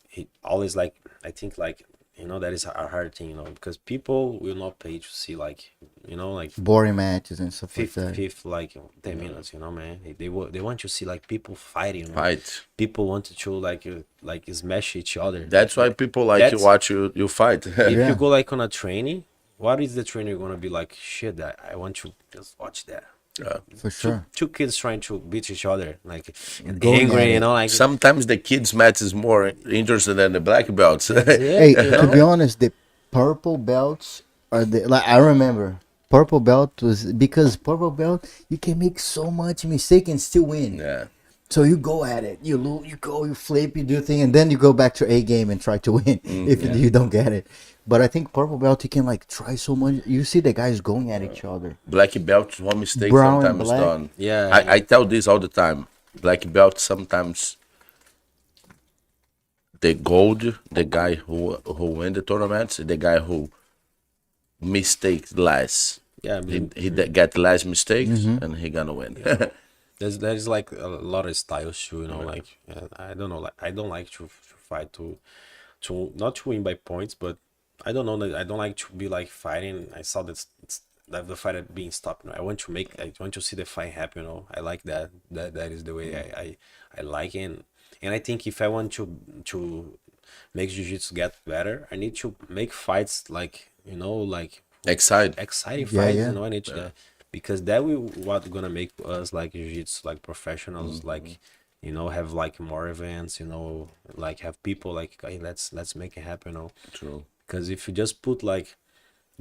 he always like, I think like, that is a hard thing, because people will not pay to see like, like Boring matches and stuff like that. fifth like 10 minutes, man, they want to see like people fighting, Fight. people want to like smash each other. That's why people like to That's- watch you fight. If Yeah. you go like on a training, what is the trainer gonna be like? Shit, that I want to just watch that. For sure. Two kids trying to beat each other, like and Going at angry, it. like Sometimes the kids match is more interesting than the black belts. Hey, to be honest, the purple belts are like I remember purple belt was because purple belt you can make so much mistake and still win. Yeah. So you go at it, you lose, you go, you flip, you do thing, and then you go back to A game and try to win if you don't get it. But I think purple belt you can like try so much. You see the guys going at each other. Black belt, one mistake Brown and sometimes black. done. Yeah. I tell this all the time. Black belt sometimes the gold, the guy who win the tournaments, the guy who mistakes less. yeah, I mean, He get less mistakes and he gonna win. there's like a lot of styles too, like I don't know, like I don't like to fight to not to win by points, but I don't know, I don't like to be like fighting. I saw that the fight being stopped. I want to see the fight happen. I like that. That is the way I like it. And I think if I want to make jiu-jitsu get better, I need to make fights like like exciting Yeah, fights. yeah. I need to, because that will what gonna make us like jiu-jitsu like professionals, like have like more events, like have people like, hey, let's make it happen. True. Because if you just put like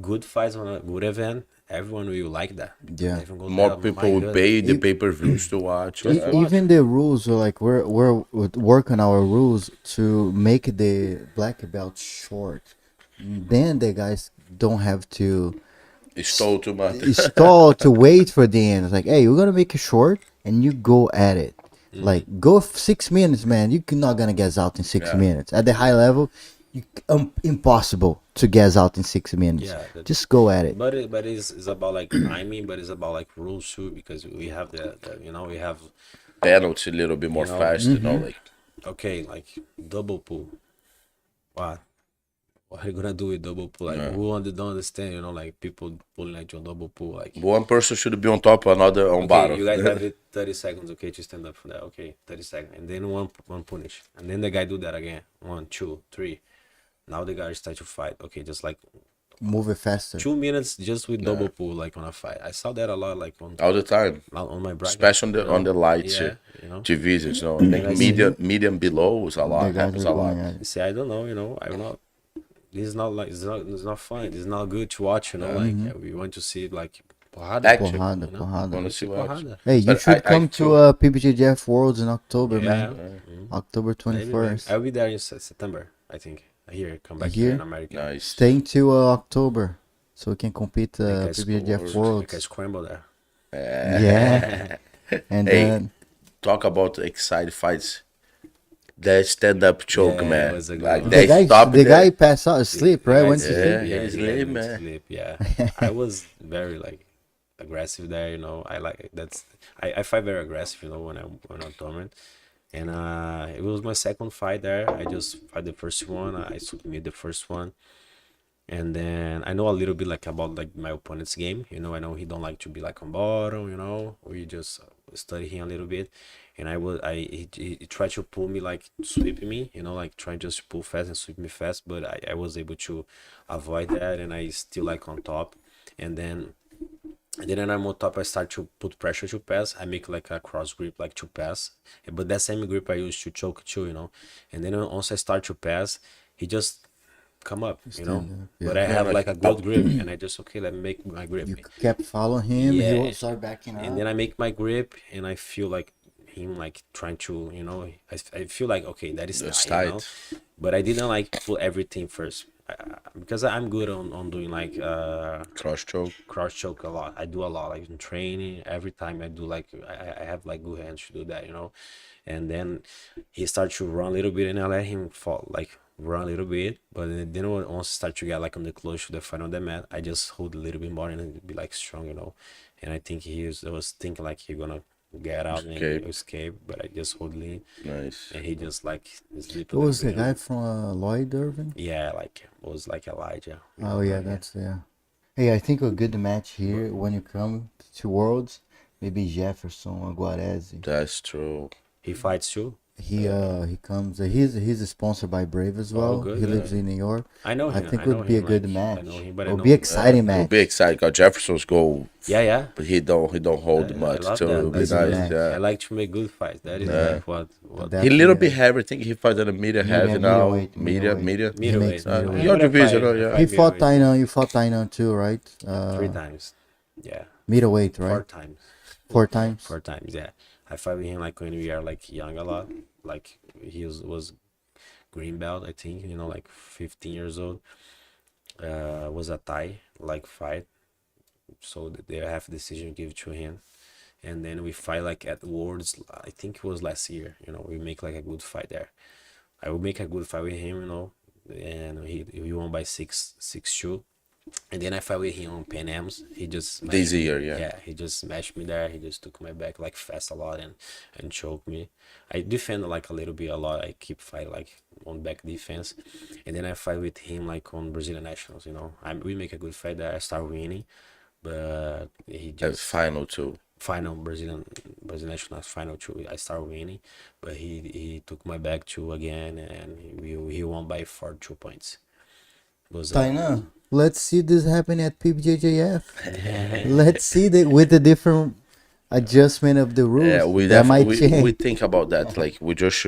good fights on a good event, everyone will like that. Yeah. Everyone goes, More "Oh, people my will God." pay the pay-per-views to watch. Even the rules are like we're working our rules to make the black belt short. Then the guys don't have to It stole too much. stall to wait for the end. It's like, hey, we're gonna make it short, and you go at it. Like go 6 minutes, man. You're not gonna gas out in 6 minutes. At the high level, impossible to gas out in 6 minutes. Yeah, Just go at it. but it's about like timing, but it's about like rules too, because we have we have Penalty a little bit more fast, like okay, like double pull. What are you gonna do with double pull? Like don't understand, like people pulling like your double pull, like one person should be on top, another on okay, bottom. you guys have it 30 seconds, okay, to stand up for that. Okay, 30 seconds, and then one punish, and then the guy do that again. 1, 2, 3. Now the guy start to fight. Okay, just like Move it faster. 2 minutes just with double pull, like on a fight. I saw that a lot, like All the time, on my bracket, especially on the lights yeah, divisions. Like medium below is a The lot. guys Happens are a lot. going at it. See, I don't know, I'm not. This is not like it's not fun. It's not good to watch. Like we want to see like porrada, Action. Porrada, porrada. Wanna see what? porrada. Hey, you But should I come to feel- PBJJF Worlds in October, Yeah, man. October maybe. 21st. I'll be there in September, I think. Here, come back Here? here in America. Nice. Stay till October so we can compete Make a PBJJF Make a Worlds. scramble there. Yeah. And Hey. then Talk about exciting fights. That stand-up choke, Yeah, it man. was a good Like one. they stop the guy there. passed out asleep, right? Once he Yeah. hit. yeah, he's he late, went to man. sleep, yeah. I was very like aggressive there, I like that's I fight very aggressive, when I'm tournament. And it was my second fight there. I just fight the first one. I submit the first one. And then I know a little bit like about like my opponent's game. I know he don't like to be like on bottom. We just study him a little bit, and he tried to pull me like sweep me. Like trying just to pull fast and sweep me fast, but I was able to avoid that, and I still like on top. And then when I'm on top, I start to put pressure to pass. I make like a cross grip like to pass, but that same grip I used to choke too. And then once I start to pass, he just come up, Stand up, yeah. But I have like a good grip, and I just let me make my grip, You kept following him. Yeah. He will start backing up. and then I make my grip, and I feel like him like trying to, I feel like okay, that is That's tight, tight. but I didn't like put everything first, because I'm good on doing like Cross choke. cross choke a lot. I do a lot like in training. Every time I do like I have like good hands to do that, And then he starts to run a little bit, and I let him fall like run a little bit. But then once I start to get like on the close to the fight on the mat, I just hold a little bit more and be like strong, And I think I was thinking like he gonna get out Escape. and escape, but I just hold lean, Nice. and he just like sleep. Who was the guy from Lloyd Irvin? Yeah, like it was like Elijah. Oh yeah, that's yeah. Hey, I think a good match here when you come to Worlds, maybe Jefferson or Guarese. That's true. He fights too. He comes. He's sponsored by Brave as well. good, He yeah. lives in New York. I know I him. think I it would know be a him, good like, match. I know him, but I It would know be him. exciting It'll match. be exciting because Jefferson's goal, Yeah. but he don't hold I much. love So that. it'll be That's nice. good. I Yeah. like to make good fights. That is Yeah. like what That- He a little Yeah. bit heavy. I think he fights at a medium heavy now. middleweight, Medium. middleweight. makes middleweight. Your I division, fight- yeah. I He fight fought middleweight Tainan. You fought Tainan too, right? 3 times. Yeah. Middleweight, 4 right? times. 4 times. 4 times. Yeah. I fight with him like when we are like young a lot. Like he was green belt, I think. Like 15 years old. Was a Thai like fight. So they have decision give to him. And then we fight like at Worlds. I think it was last year. We make like a good fight there. I will make a good fight with him, and he won by 6-2. And then I fight with him on Pan Ams. He just This smashed me. year, yeah. Yeah, he just smashed me there. He just took my back like fast a lot and choked me. I defend like a little bit a lot. I keep fight like on back defense, and then I fight with him like on Brazilian Nationals. We make a good fight there. I start winning, but he That's just final too. final Brazilian national final two. I started winning, but he took my back two again, and he won by 4 2 points. It was Tainan, let's see this happen at PBJJF. Let's see that with the different adjustment of the rules. Yeah, That might we change. think about that. Like we just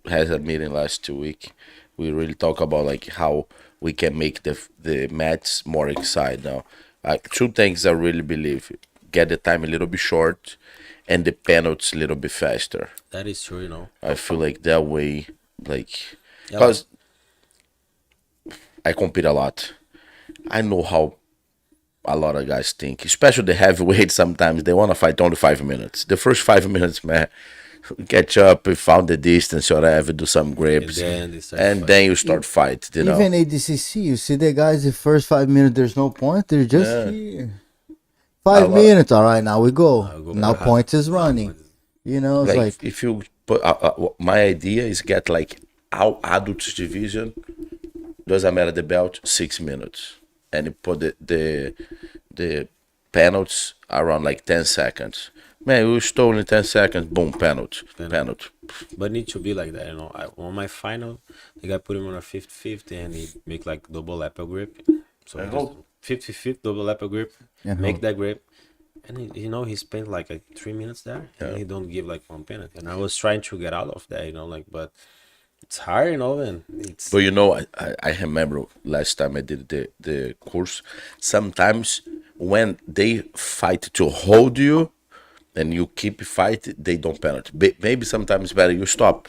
had a meeting last 2 week. We really talk about like how we can make the match more exciting now. Like two things I really believe: get the time a little bit short, and the penalties a little bit faster. that is true, you know. I feel like that way, like, Yeah, because I compete a lot. I know how a lot of guys think, especially the heavyweight. Sometimes they want to fight only 5 minutes. The first 5 minutes, man, catch up, found the distance, or whatever, do some and grips, then they start and fighting. then you start fight. You know, Even ADCC, you see the guys, the first 5 minutes, there's no point. They're just Yeah. here. A 5 minutes, all right, now we go. Now we go Now back. points is running. You know, it's like, like, if you put my idea is get like our adults division, doesn't matter the belt, 6 minutes, and you put the penalties around like 10 seconds. Man, you stole in 10 seconds, boom, penalty. But need to be like that, you know. On my final, the guy put him on a 50-50 and he make like double lapel grip. So And just hold. 50-50 double lapel grip, And make hold. that grip. And he spent like 3 minutes there and he don't give like one penalty. And I was trying to get out of that, you know, like, but it's hard, you know, and it's But you know, I remember last time I did the course, sometimes when they fight to hold you and you keep fight, they don't penalty. Maybe sometimes better you stop.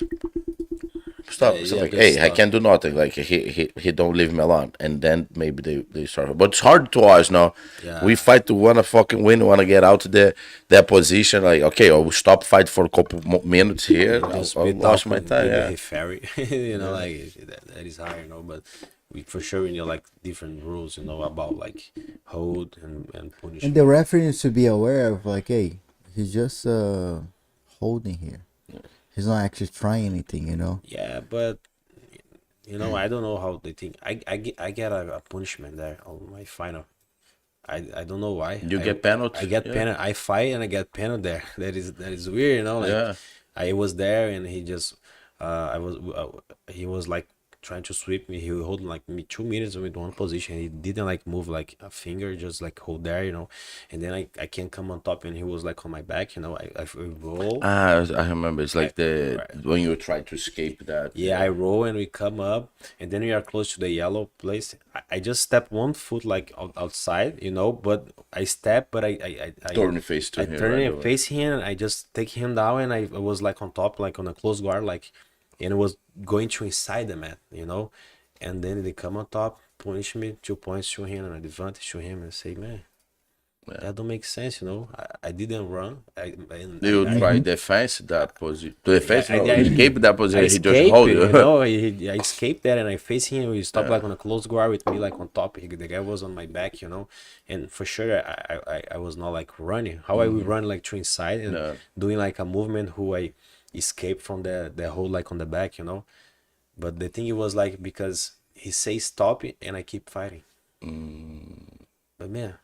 Stop. Yeah, So yeah, like, just hey, I stop. can't do nothing. Like he don't leave me alone. And then maybe they start. But it's hard to us now. Yeah. We fight to wanna fucking win, wanna get out of their position. Like, okay, I'll stop fight for a couple minutes here. just I'll be lost my talking time. with the Yeah. referee, you know, like that is hard, you know, but for sure we need like different rules, you know, about like hold and punish. and the referee needs to be aware of, like, hey, he's just holding here. He's not actually trying anything, you know. Yeah, but you know, I don't know how they think. I get a punishment there on my final. I don't know why. You get penalty? I get Yeah. penalty. I fight and I get penalty there. That is weird, you know. Like Yeah. I was there and he just he was like trying to sweep me. He was holding like me 2 minutes with one position. He didn't like move like a finger, just like hold there, you know. And then I can't come on top and he was like on my back, you know. I roll. I remember. It's like Right. when you try to escape that. Yeah, I roll and we come up, and then we are close to the yellow place. I just step one foot like outside, you know, but I step, but I Turn face to I him. turn right and away. face him, and I just take him down, and I was like on top, like on a close guard, like, and it was going to inside the mat, you know, and then they come on top, punish me 2 points to him, and an advantage to him, and say, man, that don't make sense, you know. I didn't run. You try defense that position. Defense, no, escape that I position. He just escaped, hold you you. know. I escaped that and I faced him. We stopped like on a close guard with me like on top. The guy was on my back, you know. And for sure, I was not like running. How I would run like to inside and No. doing like a movement who I escaped from the hold like on the back, you know. But the thing it was like because he says stop and I keep fighting. But man,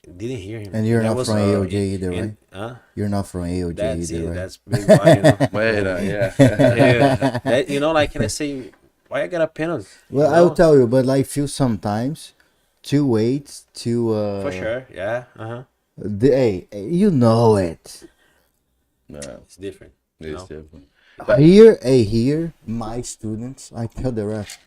didn't hear him. And you're That not was, from AOJ either, right? Huh? You're not from AOJ That's either, it. right? That's big one, you know. Wait, yeah. Yeah, that, you know, like, can I say, why I got a penalty? Well, You I'll know? tell you, but like few sometimes, two weights, two For sure, yeah, hey, you know it. No, it's different. You it's know? different. Here, my students, I tell the rest,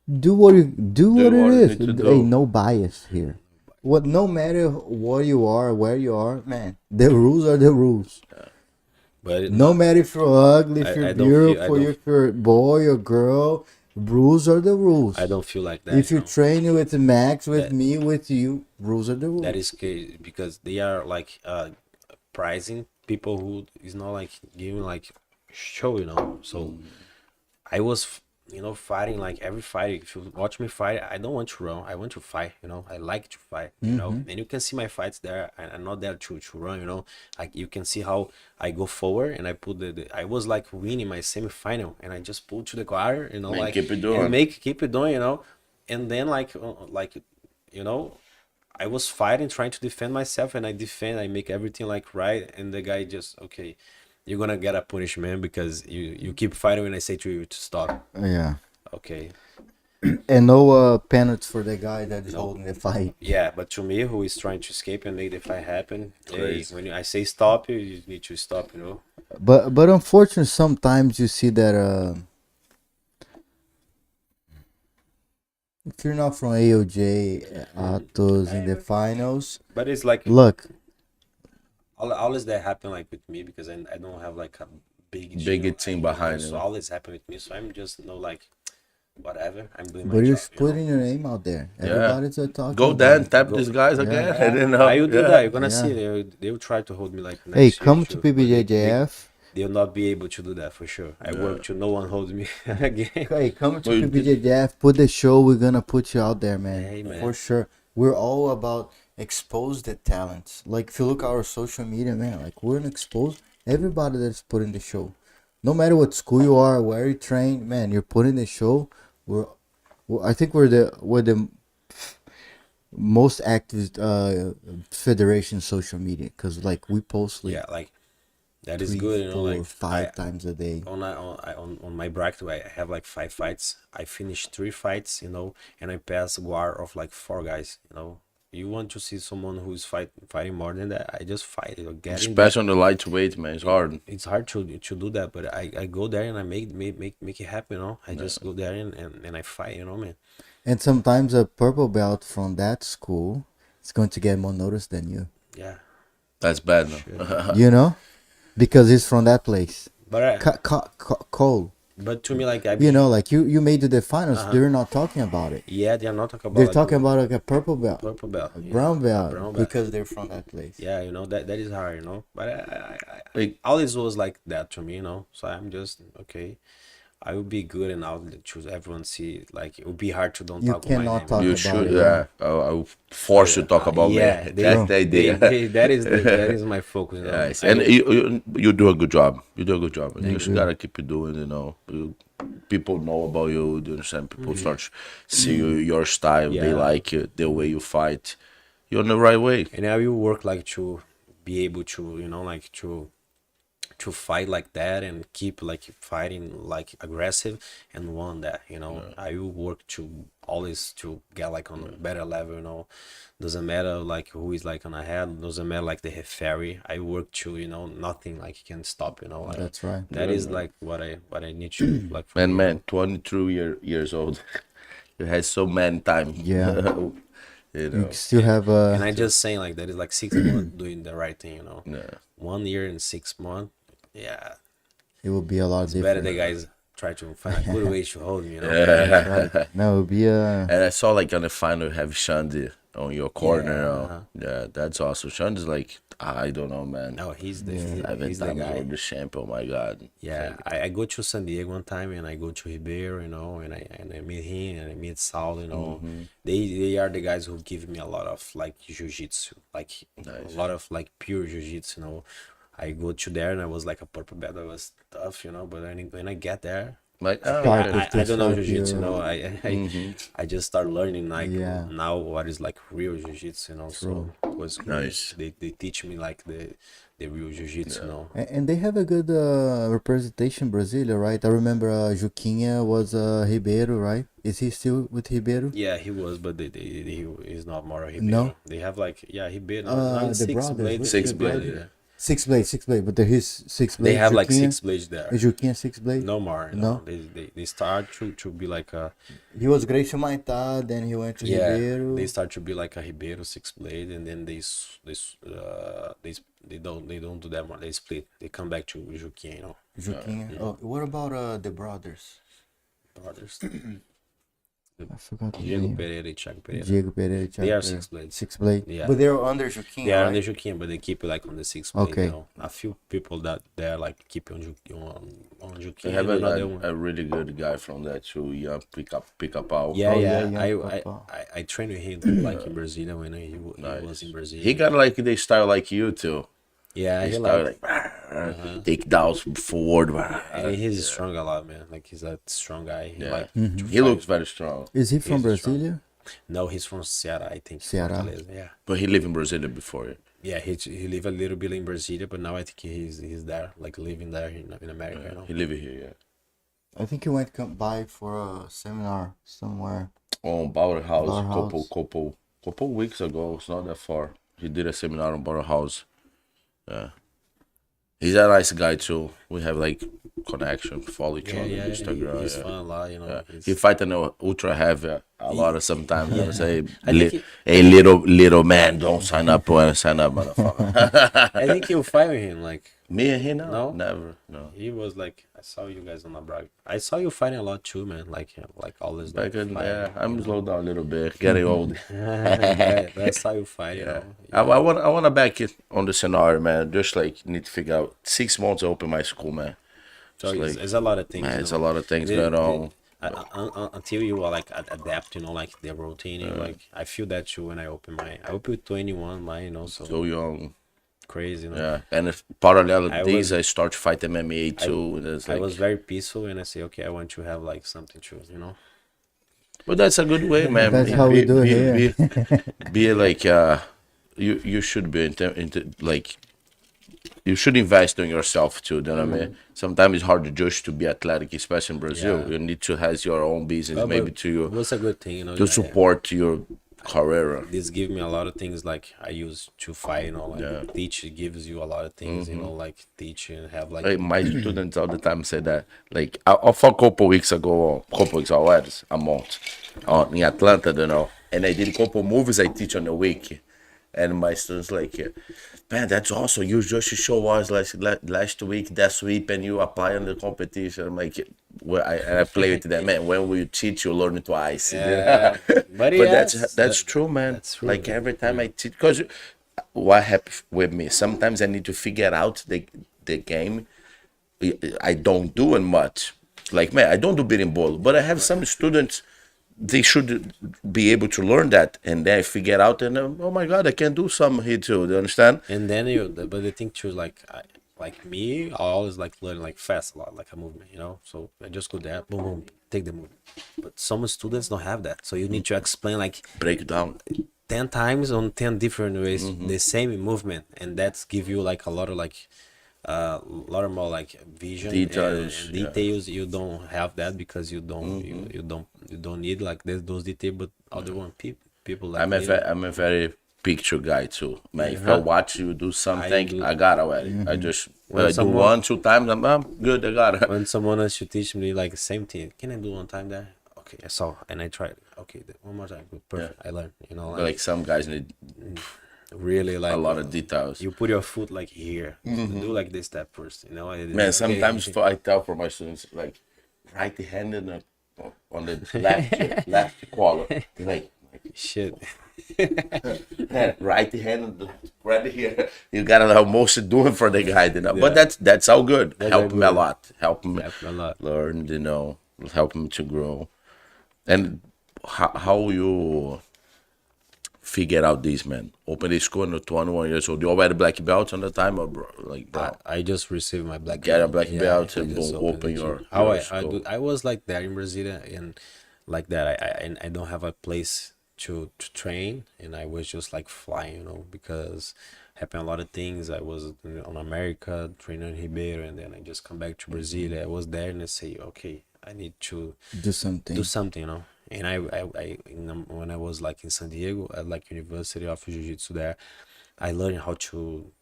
do what it what you is. need to Hey, do. no bias here. What, no matter where you are, man, the rules are the rules. But No matter if you're ugly, if I you're don't beautiful, feel- I if you're a boy or girl, rules are the rules. I don't feel like that. If you you know? train with Max, with That- me, with you, rules are the rules. That is crazy because they are like prizing people who is not like giving like show, you know. So I was, you know, fighting like every fight. If you watch me fight, I don't want to run. I want to fight, you know. I like to fight, you know. And you can see my fights there. I'm not there to run, you know. Like you can see how I go forward and I put I was like winning my semi-final and I just pulled to the quarter, you know, And like keep it doing. and keep it doing, you know. And then like you know, I was fighting, trying to defend myself, and I make everything like right, and the guy just, okay, you're gonna get a punishment because you keep fighting when I say to you to stop. Yeah. Okay. And no penalties for the guy that is No. holding the fight. Yeah, but to me, who is trying to escape and make the fight happen, hey, Crazy. when I say stop, you need to stop, you know. But unfortunately, sometimes you see that if you're not from AOJ, Atos in the finals, But it's like look, always that happen like with me because I don't have like a big Big team behind so you. always happen with me. So I'm just like whatever. I'm doing my but you're job. putting your name out there. Everybody's talking. Go about there and it. tap these guys again. I didn't know. I will do Yeah. that. You're gonna Yeah. see. They'll try to hold me like next Hey, year come to too, but PBJJF. They'll not be able to do that for sure. I work to no one holds me again. Hey, come to Well, you PBJJF. Put the show. We're gonna put you out there, man. Hey, man. For sure. We're all about expose the talents. Like if you look at our social media, man, like we're gonna expose everybody that's putting the show. No matter what school you are, where you train, man, you're putting the show. I think we're the most active federation social media because like we post like Yeah, like that is 3, good. You know, 4, like 5 times a day. on my bracket I have like 5 fights. I finished 3 fights, you know, and I passed war of like 4 guys. You know, you want to see someone who's fighting more than that? I just fight. You know, getting there. Especially on the lightweight, man. It's hard. It's hard to do that, but I go there and I make it happen. You know, I just go there and I fight. You know, man. And sometimes a purple belt from that school is going to get more notice than you. Yeah, That's bad, no? You know? Because he's from that place. but Cole. but to me like You know, like you made it to the finals. They're not talking about it. yeah, they're not talking about They're like, talking about like a purple belt, purple belt, a yeah, brown belt, brown belt. because they're from that place. Yeah, you know that is hard, you know. But I Like- always was like that to me, you know. So I'm just okay. I will be good, and I'll choose everyone see. Like it would be hard to don't You talk about my cannot name. talk You about should, it, yeah. I'll force you to talk about yeah, me. they- That's the idea. that is my focus. You know? Yes, I and will- you do a good job. You do a good job. And you just gotta keep it doing. You know, people know about you. You understand? People start to see your style. They Yeah. like it, the way you fight. You're on the right way. and I will work like to be able to, you know, like to fight like that and keep like fighting like aggressive and won that, you know. I will work to always to get like on a better level, you know. Doesn't matter like who is like on ahead, doesn't matter like the referee. I work to, you know, nothing like can stop, you know. Like, That's right. that is like what I need to like for And me. man, 23 years old. You had so many time. Yeah. You know. You still have And I just saying like that is like 6 months doing the right thing, you know. Yeah. 1 year and 6 months, yeah. it will be a lot Better different. the guys try to find a good way to hold me, you know. Right. No, it will be a And I saw like on the final you have Shandy on your corner. Yeah, Yeah, that's awesome. Shandy's like, I don't know, man. No, he's the 11 he's the times guy. world champ. Oh my god. Yeah, I go to San Diego one time and I go to Ribeiro, you know, and I meet him and I meet Saul, you know. They are the guys who give me a lot of like jiu-jitsu, like Nice. a lot of like pure jiu-jitsu, you know. I go to there and I was like a purple belt. That was tough, you know. But when I get there, Like, Start okay. with I don't know start jiu-jitsu, you your- know. I just start learning like Yeah. now what is like real jiu-jitsu, you know. So it was good. Nice. They teach me like the real jiu-jitsu, you know. and they have a good representation Brasilia, right? I remember Juquinha was Ribeiro, right? Is he still with Ribeiro? Yeah, he was, but he is not more Ribeiro. No? They have like Ribeiro. The Six brothers, blade. which Six the blade, brothers? Yeah. Six blade, but there is six blade. They have like Juquinha? 6 blades there. Is Juquinha six blade? No more. No? They start to be like a He was Gracie Maitá, then he went to Ribeiro. They start to be like a Ribeiro 6 blade, and then they don't do that more. They split. They come back to Juquinha, you know. Juquinha. Oh, what about the brothers? Brothers. I forgot the Diego name. Pereira and Thiago Pereira. Diego Pereira. They are Thiago 6 Pereira. blades. Six blade. Yeah. But they're under Juquinha. They are right? on the Juquinha, but they keep it like on the 6 blade. Okay. You know? A few people that they are like keep on Juquinha. They have and another one. a really good guy from that too. Yeah, pick up out. Yeah, Oh, yeah. yeah, I trained with him like in Brazil when he was in Brazil. He got like the style like you too. yeah, He he style like take downs forward. and he's strong a lot, man. Like he's a strong guy. He Yeah. like He looks very strong. Is he from He's strong. Brasilia? No, he's from Ceará, I think. Ceará. Fortaleza, yeah. But he lived in Brazil before. Yeah, he lived a little bit in Brasilia, but now I think he's there, like living there in America. You know? He live here, yeah. I think he went by for a seminar somewhere. On Powerhouse, Powerhouse. couple weeks ago. It's not that far. He did a seminar on Powerhouse. Yeah. He's a nice guy too. We have like connection, follow each other on Instagram. He's fun a lot, you know. Yeah. He fight in the ultra heavy a lot of sometimes. You know, say, I think hey, little man, don't sign up when I sign up, motherfucker. I think you'll fight with him, like. Me and him, No? never, no. He was like, I saw you guys on the brag. I saw you fighting a lot too, man. Like always. Back Like, in, fighting, yeah, I'm you slow down a little bit, getting old. But I saw you fight, you know. I want to back it on the scenario, man. Just like need to figure out 6 months to open my school, man. So It's like, it's a lot of things. man, you it's know. a lot of things The- going the- on. Until you are like adapt, you know, like the routine. Like I feel that too when I open with 21, mine, you know, so So young, crazy, you know. yeah. And if parallel I of these, was- I start to fight MMA too. And it's I like, was very peaceful and I say, okay, I want to have like something to, you know. but that's a good way, man. That's how we do it here. Be like, you should be into like, you should invest in yourself too. You know what I mean? Sometimes it's hard to judge to be athletic, especially in Brazil. Yeah. You need to have your own business, But- maybe but to it was a good thing, you know. to support your career. This give me a lot of things like I use to fight, you know, like teach gives you a lot of things, you know, like teach and have like Like my students all the time say that. Like I fought a couple weeks ago, a month, in Atlanta, you know, and I did a couple movies I teach on a week, and my students like, man, that's awesome. You just show us last week that sweep, and you apply on the competition. I'm like, well, I play with them, man. When we teach, you learn twice. Yeah. But But yes, that's true, man. that's true. Like every time I teach, because what happens with me, sometimes I need to figure out the game. I don't do it much. Like, man, I don't do beating ball, but I have some students, they should be able to learn that, and then figure out, and oh my God, I can do some here too. Do you understand? And then but the thing too, like like me, I always like learn like fast a lot, like a movement, you know. So I just go there, boom, boom, take the movement. But some students don't have that, so you need to explain like Break it down. 10 times on 10 different ways the same movement, and that's give you like a lot of like lot of more like vision Details, and details. You don't have that because you don't you don't need like those details, but other one people like I'm a very picture guy too, man. If I watch you do something, I got already. I just when I do 1-2 times, I'm good. I got it. when someone else should teach me like the same thing, can I do one time there? Okay, I saw and I tried. Okay, one more time, good, perfect. I learned, you know, Like some guys need really like a lot of details. you put your foot like here, do like this step first, you know. Man, sometimes I tell for my students like right-handed on the left collar, like shit. right hand right here. You gotta know most doing for the guy, you know. But that's all good. Help him a lot. Help him a lot. learn, you know. Help him to grow. And how you figure out this, man? Open the school at 21 years old. You already black belt on the time, or bro? Like, bro, I just received my black get a belt. black belt I and just boom, opened open the your. gym. How your I school. I was like there in Brazil and like that. I don't have a place to train, and I was just like flying, you know, because happened a lot of things. I was on America training in Ribeiro, and then I just come back to Brazil. I was there and I say, okay, I need to Do something. do something, you know. And when I was like in San Diego at like University of Jiu-Jitsu there, I learned how to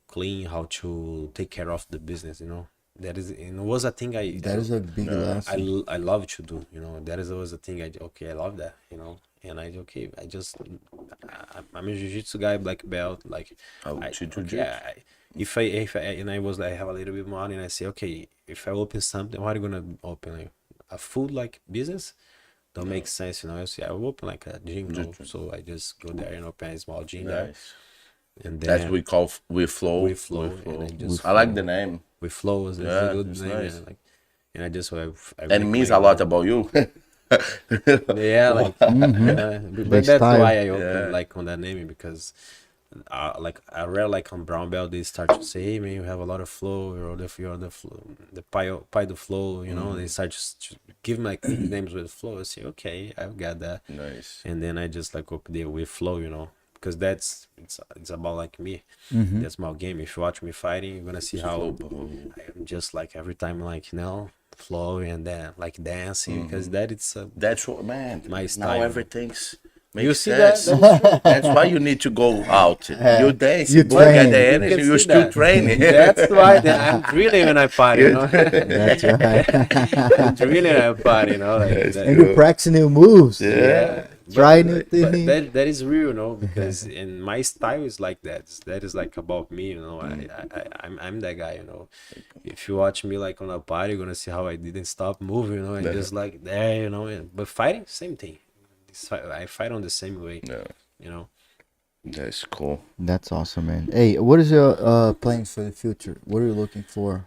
clean, how to take care of the business, you know. That is, it was a thing That is a big lesson. I love to do, you know. That is always a thing I love that, you know. And I'm a jiu-jitsu guy, black belt, like if I and I was like, I have a little bit more money, and I say, okay, if I open something, what are you gonna open? Like a food like business? Don't make sense, you know. I say I will open like a gym, you know? So I just go there and open a small gym there, and then That's what we call we flow. and I just I like the name. we flow is a good it's name, nice. and like, and I just And it means a lot about you. yeah, like but The that's style. why I opened like on that name, because like I read like on brown belt they start to say, hey man, you have a lot of flow, you're the flow, the pie the flow, you know. They start to give me like names with flow. I say okay, I've got that. Nice. And then I just like up there with flow, you know, because it's about like me. Mm-hmm. That's my game. If you watch me fighting, you're gonna see how I'm just like every time like flow and then like dancing, because that it's That's what, man. my Now style. everything's You makes see that? sense. That is true. That's why you need to go out. You dance, You you get train. the You energy, can you're see still that. training. That's why I'm really when I party, you know. That's right. I'm really when I party, you know. Like That's that. And you practice new moves. Yeah. Try new But things. that is real, you know, because in my style is like that. That is like about me, you know. I'm that guy, you know. If you watch me like on a party, you're gonna see how I didn't stop moving, you know, and just like there, you know. But fighting, same thing. I fight on the same way, No, you know. that's cool. That's awesome, man. Hey, what is your plans for the future? What are you looking for?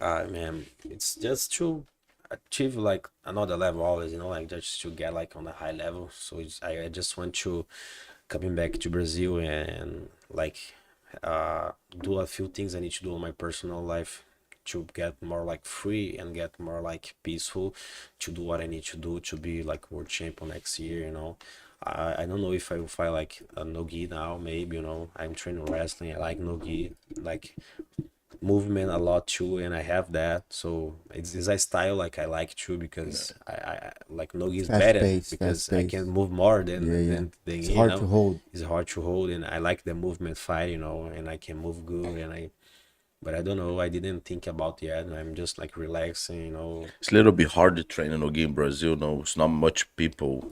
Man, it's just to achieve like another level always, you know, like just to get like on a high level. So I just want to coming back to Brazil and like do a few things I need to do in my personal life to get more like free and get more like peaceful to do what I need to do to be like world champion next year, you know. I don't know if I will fight like a no-gi now, maybe, you know. I'm training wrestling, I like no-gi, like movement a lot too, and I have that, so it's a style like I like too, because I like no is Fast better pace, because fast I pace. can move more than Yeah, yeah. than It's you hard know. to hold. It's hard to hold, and I like the movement fight, you know, and I can move good, and but I don't know, I didn't think about yet. I'm just like relaxing, you know. It's a little bit hard to train in Nogi in Brazil. No, it's not much people.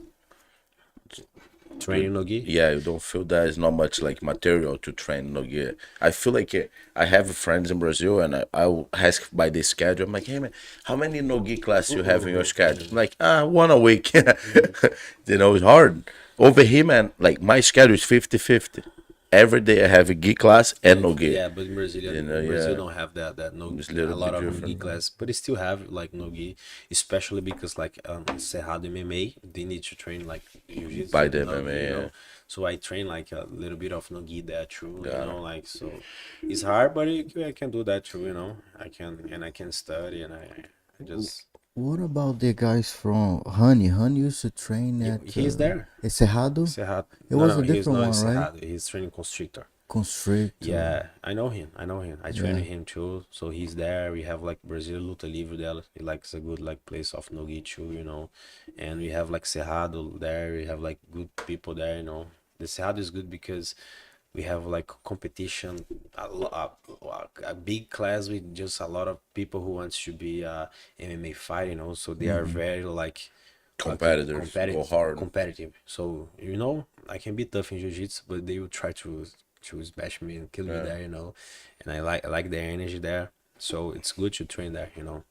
Training no-gi. Yeah, you don't feel that it's not much like material to train Nogi. I feel like I have friends in Brazil, and I will ask by the schedule. I'm like, hey man, how many Nogi classes you have in your schedule? I'm like, one a week. You know, it's hard. Over here, man, like my schedule is 50-50. Every day I have a gi class and no gi. Yeah, but in Brazil, You know, Brazil yeah. don't have that no It's a a little lot bit of no-gi different. class, but they still have like no-gi, especially because like Cerrado MMA, they need to train like jiu-jitsu, By the no-gi, MMA, you know. yeah. So I train like a little bit of no-gi there too, you Yeah. know, like so it's hard, but I can do that too, you know. I can study and I just What about the guys from Honey? Honey used to train at he's there. Cerrado. Cerrado. It No, was no, a he's different not in one, right? Cerrado. He's training constrictor. Constrictor. Yeah, I know him. I know him. I train Yeah. with him too. So he's there. We have like Brazil Luta Livre there. It likes a good like place of Nogi too, you know. And we have like Cerrado there. We have like good people there, you know. The Cerrado is good because we have like competition, a big class with just a lot of people who wants to be MMA fight, you know. So they are very like Competitors go hard. competitive. So you know, I can be tough in jiu-jitsu, but they will try to smash me and kill me there, you know. And I like their energy there. So it's good to train there, you know.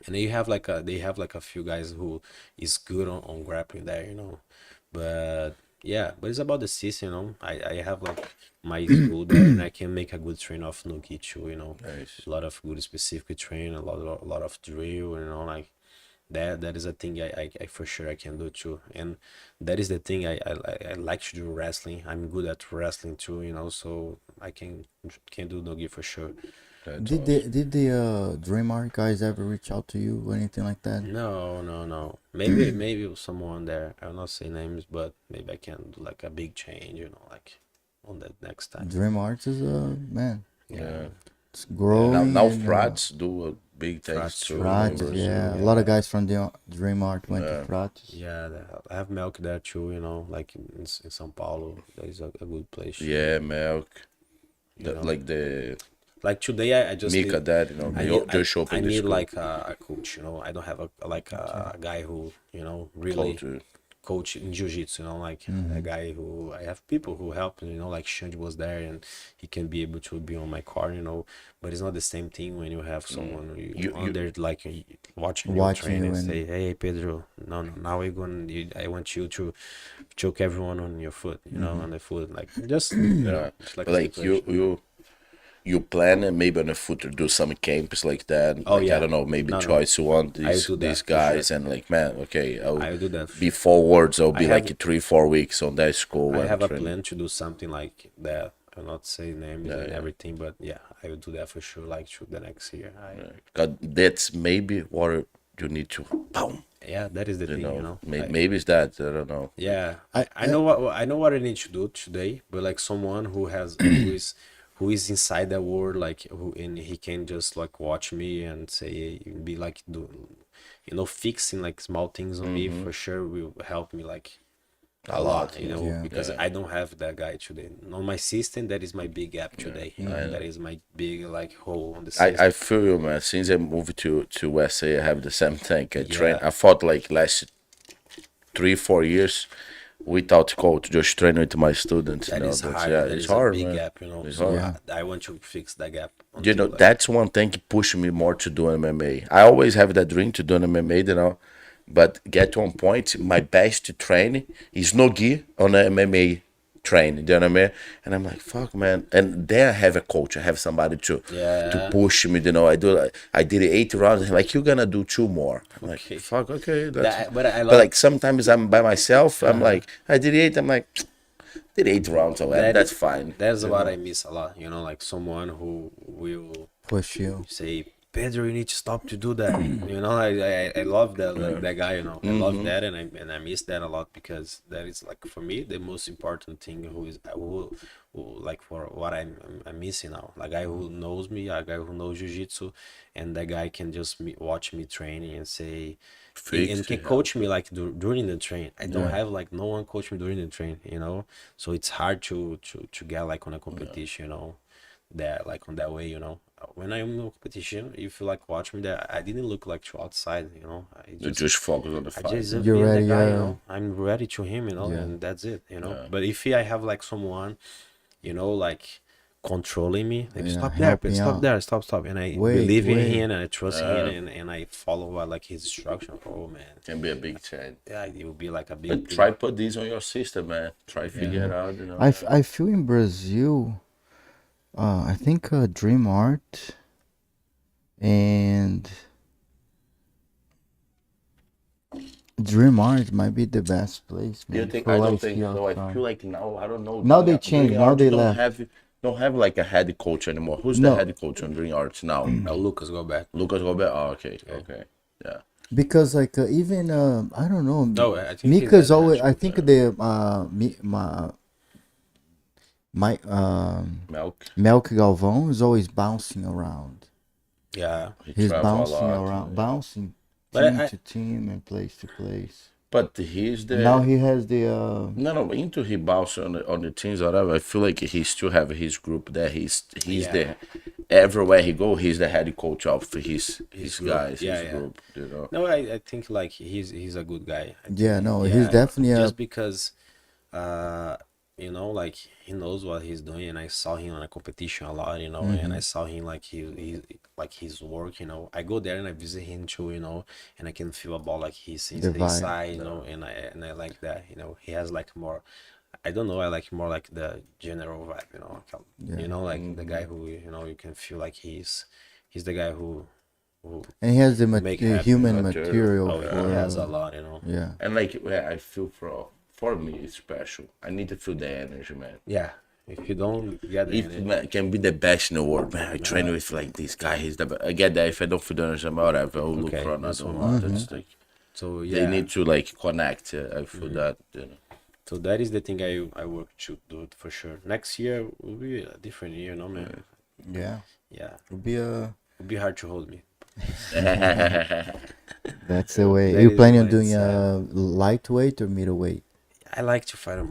And then you have like they have like a few guys who is good on grappling there, you know. But yeah, but it's about the system, you know. I have like my school there, and I can make a good train of no gi too, you know. Nice. A lot of good specific train, a lot of drill, you know, like that is a thing I for sure I can do too. And that is the thing I like to do wrestling. I'm good at wrestling too, you know, so I can do no gi for sure. That's Did the Dream Art guys ever reach out to you or anything like that? No. Maybe someone there. I'll not say names, but maybe I can do like a big change, you know, like on that next time. Dream Arts is man. yeah. It's growing. Now and, frats do a big things Frats too. too. Frats, in Brazil. yeah. A lot of guys from the Dream Art went to Frats. Yeah, I have milk there too, you know, like in São Paulo. That is a good place. Yeah, milk. You know? Like the Like today, I just Mika need, that, you know, they show up I in the need school. like a coach, you know. I don't have a guy who, you know, really Culture. coach in jiu-jitsu, you know, like a guy who I have people who help, you know, like Shandy was there and he can be able to be on my car, you know. But it's not the same thing when you have someone you under like watching you train you and and- say, hey Pedro, no, now we're going I want you to choke everyone on your foot, you know, on the foot, like just you know, just like But like stipulation. you plan and maybe on the future do some camps like that. Oh, like, yeah. I don't know, maybe No, choice you want I these do that these for sure. guys and like, man, okay, I will do that. be forwards. I'll be have- like 3-4 weeks on that school. I and have a training. plan to do something like that. I'll not say names and everything, but yeah, I will do that for sure. Like to the next year. God, that's maybe what you need to. Boom. Yeah, that is the thing, you know. Maybe it's that. I don't know. Yeah, I know what I need to do today, but like someone who has who is inside that world, like who and he can just like watch me and say be like fixing like small things on me for sure will help me like a lot, you know, because I don't have that guy today. On my system, that is my big gap today. That is my big like hole on the system. I feel you, man. Since I moved to USA, I have the same thing. I fought like last 3-4 years without coach, just train with my students. That is hard. Yeah, That it's is hard, a big man. gap, you know. It's So hard. I want to fix that gap. You know, until, like, that's one thing pushed me more to do MMA. I always have that dream to do MMA, you know, but get to one point, my best to train is no gi on a MMA training, you know what I mean? And I'm like, fuck, man. And then I have a coach, I have somebody to push me, you know. I did 8 rounds, and like, you're gonna do 2 more. I'm like, fuck, okay. but I love, but like sometimes I'm by myself, I'm like, I did 8, I'm like, did 8 rounds, so that's fine. That's what I miss a lot, you know, like someone who will Push you. say, Pedro, you need to stop to do that. You know, I love that that guy, you know. I love that, and I miss that a lot, because that is like for me the most important thing. Who like for what I'm missing now, a guy who knows me, a guy who knows jiu-jitsu, and that guy can just watch me training and say, and can coach me like during the train. I don't have like no one coach me during the train, you know. So it's hard to get like on a competition, you know, that like on that way, you know. When I'm in a competition, if you like watch me there, I didn't look like to outside, you know. You just focus on the fight. I just You're being ready, the guy, yeah. you know. I'm ready to him, you know, and that's it, you know. But if I have like someone, you know, like controlling me, like stop there, help me stop out. there, stop, and I believe in him and I trust him and I follow like his instruction. Oh man, Can be a big change. yeah, it will be like a big. But try put these on your system, man. Try figure it out, you know. I feel in Brazil, I think Dream Art and Dream Art might be the best place. Do you Man, think? for I like don't think skill so. I time. feel like now, I don't know. Now they changed, Dream now Arts they don't left. don't have like a head coach anymore. Who's the head coach on Dream Arts now? Now Lucas go back. Lucas Robert. Oh, okay, yeah. Because like even I don't know. No, I think Mika's he's always. I natural, think the Milk. Melk Galvão is always bouncing around. Yeah, He's travel a bouncing lot, around, yeah. bouncing But team I- to team and place to place. But he's the Now he has the no. Into he bounce on the teams or whatever. I feel like he still have his group there. He's the everywhere he go. He's the head coach of his group. guys. Yeah, his group. You know. no, I think like he's a good guy. I think, yeah. No, he's definitely a just because you know, like he knows what he's doing, and I saw him on a competition a lot, you know, and I saw him like he like his work, you know. I go there and I visit him too, you know, and I can feel about like he's The vibe. inside, you know, and I like that, you know. He has like more, I don't know, I like more like the general vibe, you know, you know, like the guy who, you know, you can feel like he's the guy who and he has the make happen human material. material he has for a lot, you know. yeah. And like I feel for me it's special. I need to feel the energy, man. Yeah, if you don't get the If energy, man can be the best in the world, man. I train with like this guy. He's the best. I get that. If I don't feel the energy, whatever, I'll look Okay, for that's another one. one. That's like so yeah. they need to like connect. I feel that. You know. So that is the thing I work to do for sure. Next year will be a different year, no man. Yeah. Yeah, It'll be a it'll be hard to hold me. that's the way. That You is planning on what doing it's, a lightweight or middleweight? I like to fight on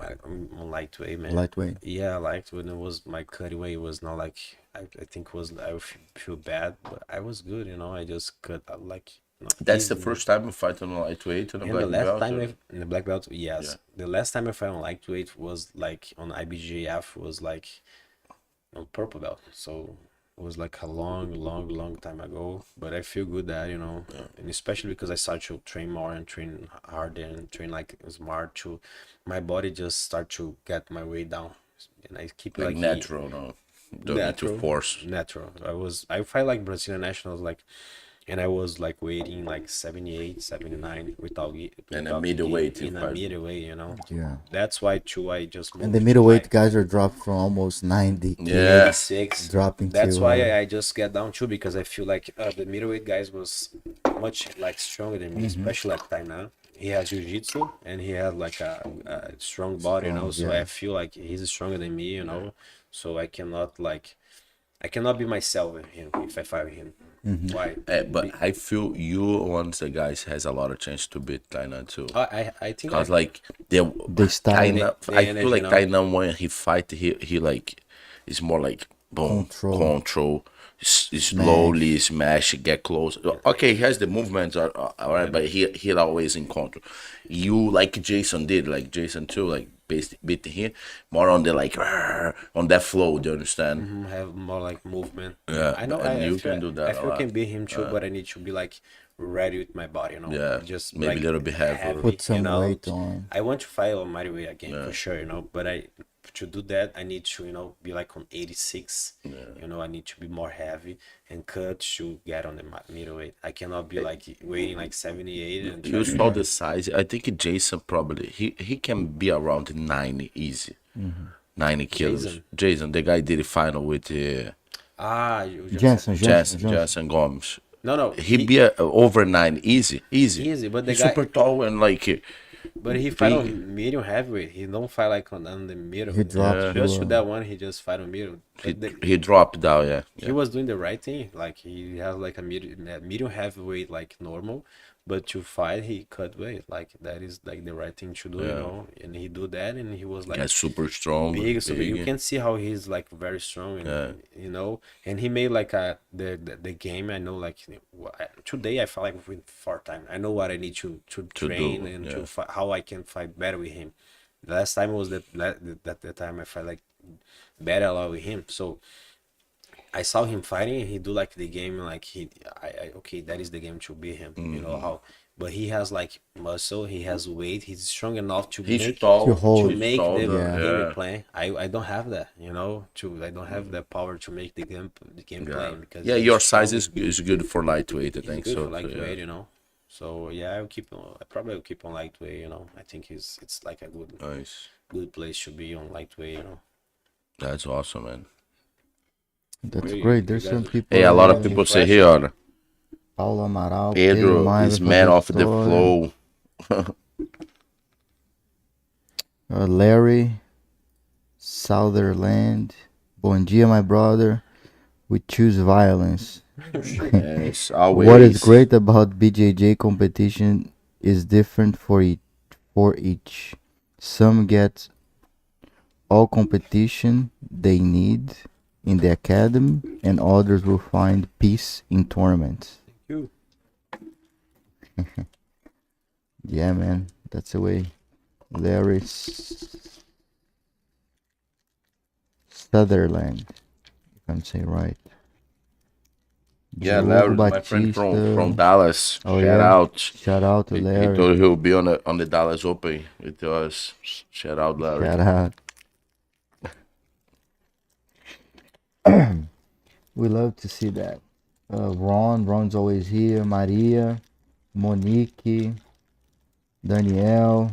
lightweight, man. Lightweight. Yeah, I liked when it was my cutaway. It was not like I think it was I feel bad, but I was good, you know. I just cut like. You know, That's the easy. first time you fight on a lightweight and a And black the last belt. time or- in the black belt, yes. Yeah. The last time I fought on lightweight was like on IBJJF was like on purple belt. So it was like a long time ago. But I feel good that, you know, and especially because I started to train more and train harder and train like smart to my body just start to get my weight down. And I keep like like natural, no. don't need to force. Natural. I fight like Brazilian nationals, like, and I was like weighting like 78, 79 without And a middleweight, in a middleweight, you know. Yeah. That's why too I just moved And the to middleweight like guys are dropped from almost 90 to Yeah. 86. dropping That's to, why I just get down too, because I feel like the middleweight guys was much like stronger than me, especially like Tainan. He has jiu-jitsu and he has like a strong body, you know. So yeah. I feel like he's stronger than me, you know. So I cannot be myself with him if I fight with him. Why? But I feel you one of the guys has a lot of chance to beat Tainan too. I think Cause like the style. Tainan, The I energy, feel like you know? Tainan when he fight, he like is more like boom, control, slowly smash, get close. Okay, he has the movements, alright, but he always in control. You like Jason did, like Jason too, like beat him more on the like on that flow. Do you understand? have more like movement. Yeah, I know. and I you feel, can do that I a feel I lot. can beat him too, but I need to be like ready with my body, you know. Yeah, just maybe like, a little bit heavier. Put some you know? weight on. I want to fight on my weight again for sure, you know. But to do that, I need to, you know, be like on 86. You know, I need to be more heavy and cut to get on the middleweight. I cannot be like weighing like 78 and You saw the size. I think Jason probably he can be around 90 easy. 90 kilos. Jason, the guy did the final with Jensen Gomes. No, He be over 9 easy. but the He's guy super tall and like but he fight on medium heavyweight. He don't fight like on the middle. He dropped just to that one. He just fight on middle. he dropped down. Yeah. He was doing the right thing. Like he has like a medium heavyweight like normal, but to fight he cut weight. Like that is like the right thing to do, you know. And he do that, and he was like super strong. big. So you can see how he's like very strong, and you know. And he made like the game. I know like today I felt like with 4 times. I know what I need to train and to fight, how I can fight better with him. The last time was that time I fight like better a lot with him. So I saw him fighting and he do like the game like okay, that is the game to beat him. You know how, but he has like muscle, he has weight, he's strong enough to make the game plan. I don't have that, you know. I don't have that power to make the game plan because your size is good for lightweight. I think so. For lightweight, you know. So yeah, I probably will keep on lightweight, you know. I think it's like a good place to be on lightweight, you know. That's awesome, man. That's great. There's some people. Hey, a lot of people say here, Paulo Amaral, Pedro is man of the flow. Larry, Sutherland. Bom dia, my brother. We choose violence. Yes, always. What is great about BJJ competition is different for each. Some get all competition they need in the academy, and others will find peace in tournaments. Thank you. Yeah, man, that's the way. Larry Sutherland, if I'm saying right. Yeah, Larry, my friend from Dallas. Shout out to Larry. He told he'll be on the Dallas Open with us. Shout out, Larry. Shout out. We love to see that. Ron's always here. Maria, Monique, Danielle.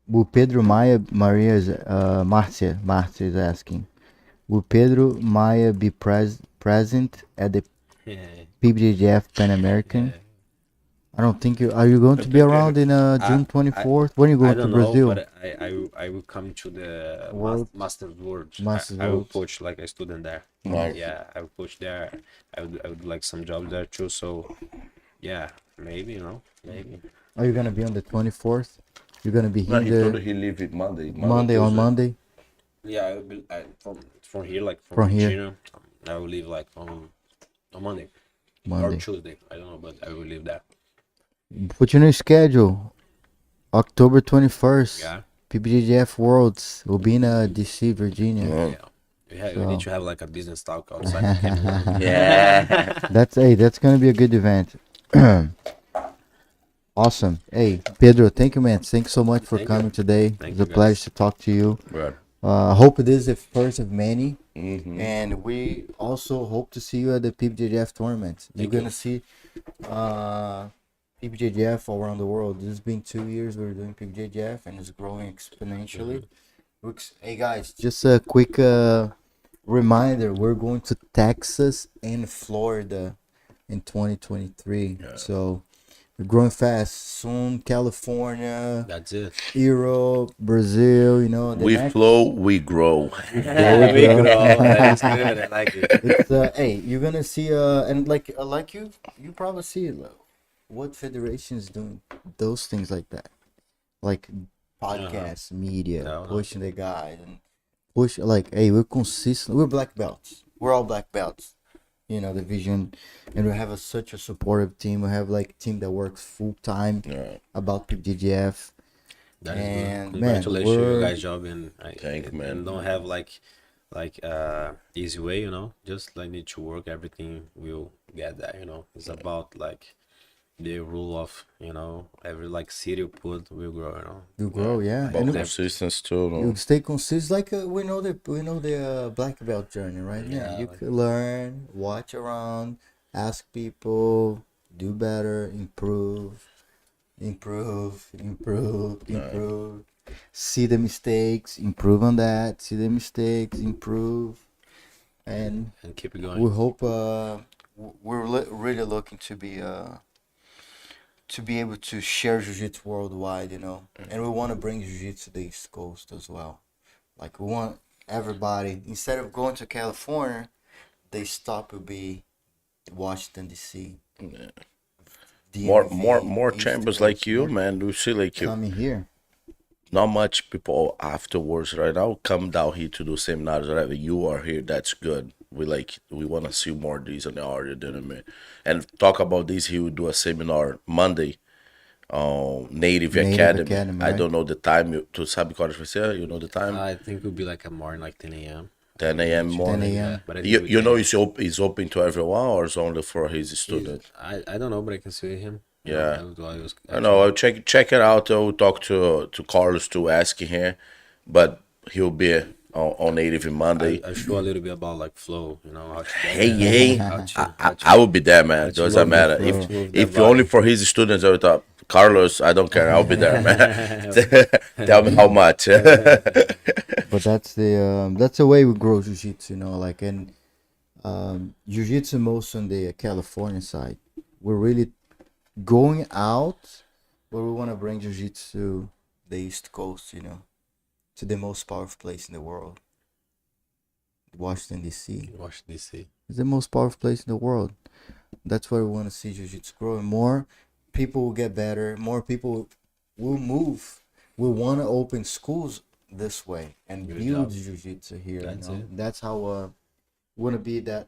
Will Pedro Maia, Marcia is asking. Will Pedro Maia be present at the PBJJF Pan American? I don't think are you going to be around in June 24th? When are you going to Brazil? But I will come to the Masters World. I will coach like a student there. Nice. Yeah, I will coach there. I would like some jobs there too. So yeah, maybe, you know, maybe. Are you gonna be on the 24th? You're gonna be here. He told he leave it Monday. Monday. Yeah, I will be from here, like from here. Virginia, I will leave like on Monday or Tuesday. I don't know, but I will leave there. Put your new schedule. October 21st. Yeah. PBJJF Worlds will be in DC, Virginia. Yeah. We need to have like a business talk outside. Yeah. That's gonna be a good event. Awesome. Hey, Pedro, thank you, man. Thanks so much for Thank coming you. today. Thank It's you, a pleasure guys. to talk to you. Right. Hope it is the first of many. Mm-hmm. And we also hope to see you at the PBJJF tournament. You're Thank you. gonna see PBJJF all around the world. This has been 2 years we're doing PBJJF and it's growing exponentially. Hey guys, just a quick reminder: we're going to Texas and Florida in 2023. Yeah. So we're growing fast. Soon, California, That's it. Europe, Brazil. You know, the We next. flow, we grow. We grow. That's good. I like it. It's hey, you're gonna see and like you probably see what federations doing those things like that, like podcasts, media, No, no. pushing the guys and push like hey, we're consistent. We're black belts. We're all black belts. You know the vision, and we have such a supportive team. We have like a team that works full time Yeah. about PBJJF. That is And, good. man, Congratulations, we're- you guys' job, and Thank you, man. and don't have like easy way, you know. Just like need to work, everything will get there, you know. It's about like the rule of, you know, every like seed you put will grow, you know. You grow, yeah. About And consistency too. you No? stay consistent. Like we know the black belt journey, right? Yeah, Yeah, you like- could learn, watch around, ask people, do better, improve, improve. See the mistakes, improve on that. See the mistakes, improve, and And keep it we going. hope really looking to be able to share jiu-jitsu worldwide, you know, and we want to bring jiu-jitsu to the East Coast as well. Like we want everybody, instead of going to California, they stop to be Washington D.C. More East chambers Coast, like you, North- man. We see like you. coming here. Not much people afterwards right now come down here to do seminars. Whatever you are here, that's good. We want to see more of these on the area, than me. And talk about this. He will do a seminar Monday on Native Native Academy. Academy, I right? don't know the time. Tu sabe qual vai ser? You know the time? I think it would be like a morning, like 10 a.m. 10 a.m. 10 morning. a.m. But I think You, we you know can- it's open to everyone or it's only for his students? I don't know, but I can see him. You know, Yeah. I I know. I'll check it out. I'll talk to Carlos to ask him, but he'll be on Native in Monday. I show a little bit about like flow, you know, how to get Hey, there, hey, how to, I will be there, man. to Doesn't move the matter. flow, If to move the if only body. for his students, I would thought, Carlos, I don't care. I'll be there, man. Tell me how much. But that's the way we grow jiu-jitsu, you know, like and jiu-jitsu most on the California side. We're really going out where we want to bring jiu-jitsu to the East Coast, you know, to the most powerful place in the world, Washington D.C. Washington DC. It's the most powerful place in the world. That's where we want to see jiu-jitsu grow. And more people will get better. More people will move. We want to open schools this way and Good build job. jiu-jitsu here. That's you know? it. That's how we want to be that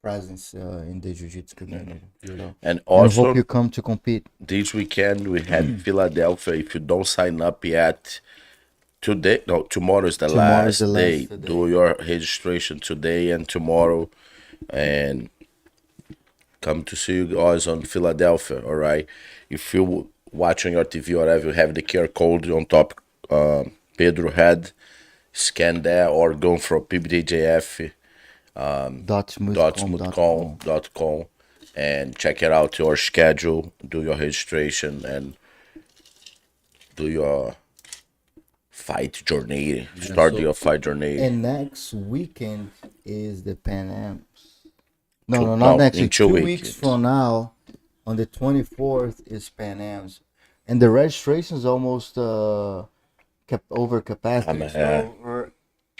presence in the jiu-jitsu community. You know. And And I also, hope you come to compete. this weekend we had Philadelphia. If you don't sign up yet, today, no, tomorrow is the Tomorrow last is the day. last day. Do your registration today and tomorrow, and come to see you guys on Philadelphia. All right. If you watching your TV or whatever, you have the QR code on top. Pedro had scan there or go for PBJJF Dotsmoothcom.com. and check it out your schedule, do your registration and do your fight journey. Start so- your fight journey. And next weekend is the Pan Ams. No, Two- no, not no, next in week. 2 2 weeks. weeks from now, on the 24th is Pan Ams, and the registration is almost over capacity. yeah. So we're,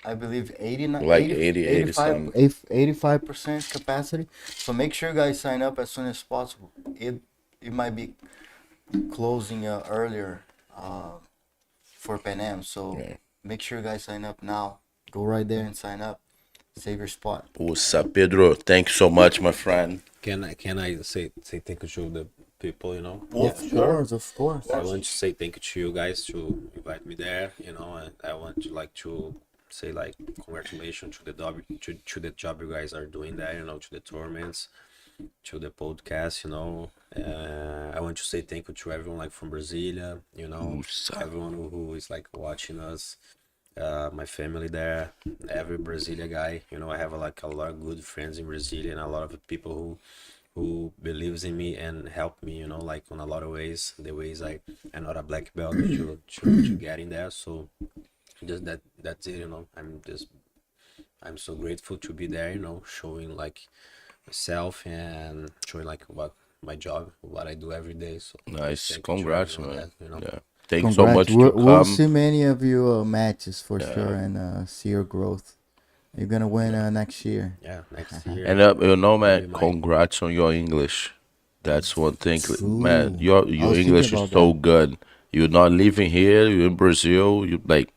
I believe, 89, Like 80 something. 85% capacity. So make sure you guys sign up as soon as possible. It might be closing earlier for Pan Am. So Yeah. make sure you guys sign up now. Go right there and sign up. Save your spot. What's up, Pedro? Thank you so much, my friend. Can I say thank you to the people, you know? Of course, of course. I want to say thank you to you guys to invite me there, you know, and I want to like to say like congratulations to the job to the job you guys are doing there, you know, to the tournaments. to the podcast, you know. I want to say thank you to everyone like from Brasilia, you know, everyone who is like watching us, my family there, every Brasilia guy, you know. I have like a lot of good friends in Brasilia and a lot of people who believes in me and help me, you know, like on a lot of ways, the ways I'm not a black belt to get in there. So just that's it, you know. I'm so grateful to be there, you know, showing like myself and showing like what my job, what I do every day. So Nice, thank you to congrats, everyone man. that, you know. Yeah, thanks so Congrats. much to We'll come. see many of you matches for Yeah. sure and see your growth. You're gonna win next year. Yeah, next year. And you know, man, maybe my- congrats on your English. That's one thing, True. man. I Your was thinking English is about so that. good. You're not living here. You're in Brazil. You like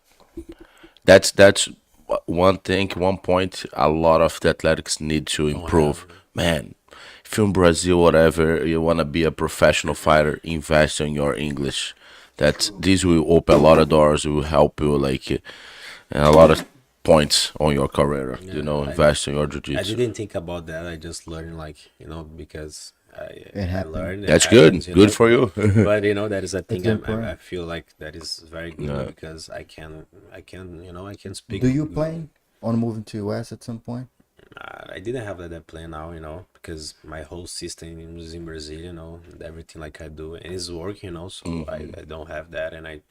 that's one thing. One point. A lot of the athletics need to don't have, improve, man. If you're in Brazil, whatever, you want to be a professional fighter, invest in your English. That this will open a lot of doors. It will help you, like, and a lot of points on your career. You Yeah, know, invest in your I jiu-jitsu. didn't think about that. I just learned like, you know, because I happened. learned it That's happens, good. you Good know. for you. But you know that is a thing It's important. I feel like that is very good Yeah. because I can you know I can speak. Do you plan on moving to US at some point? I didn't have that plan now, you know, because my whole system is in Brazil, you know, and everything like I do and it's working, you know, so I don't have that, and I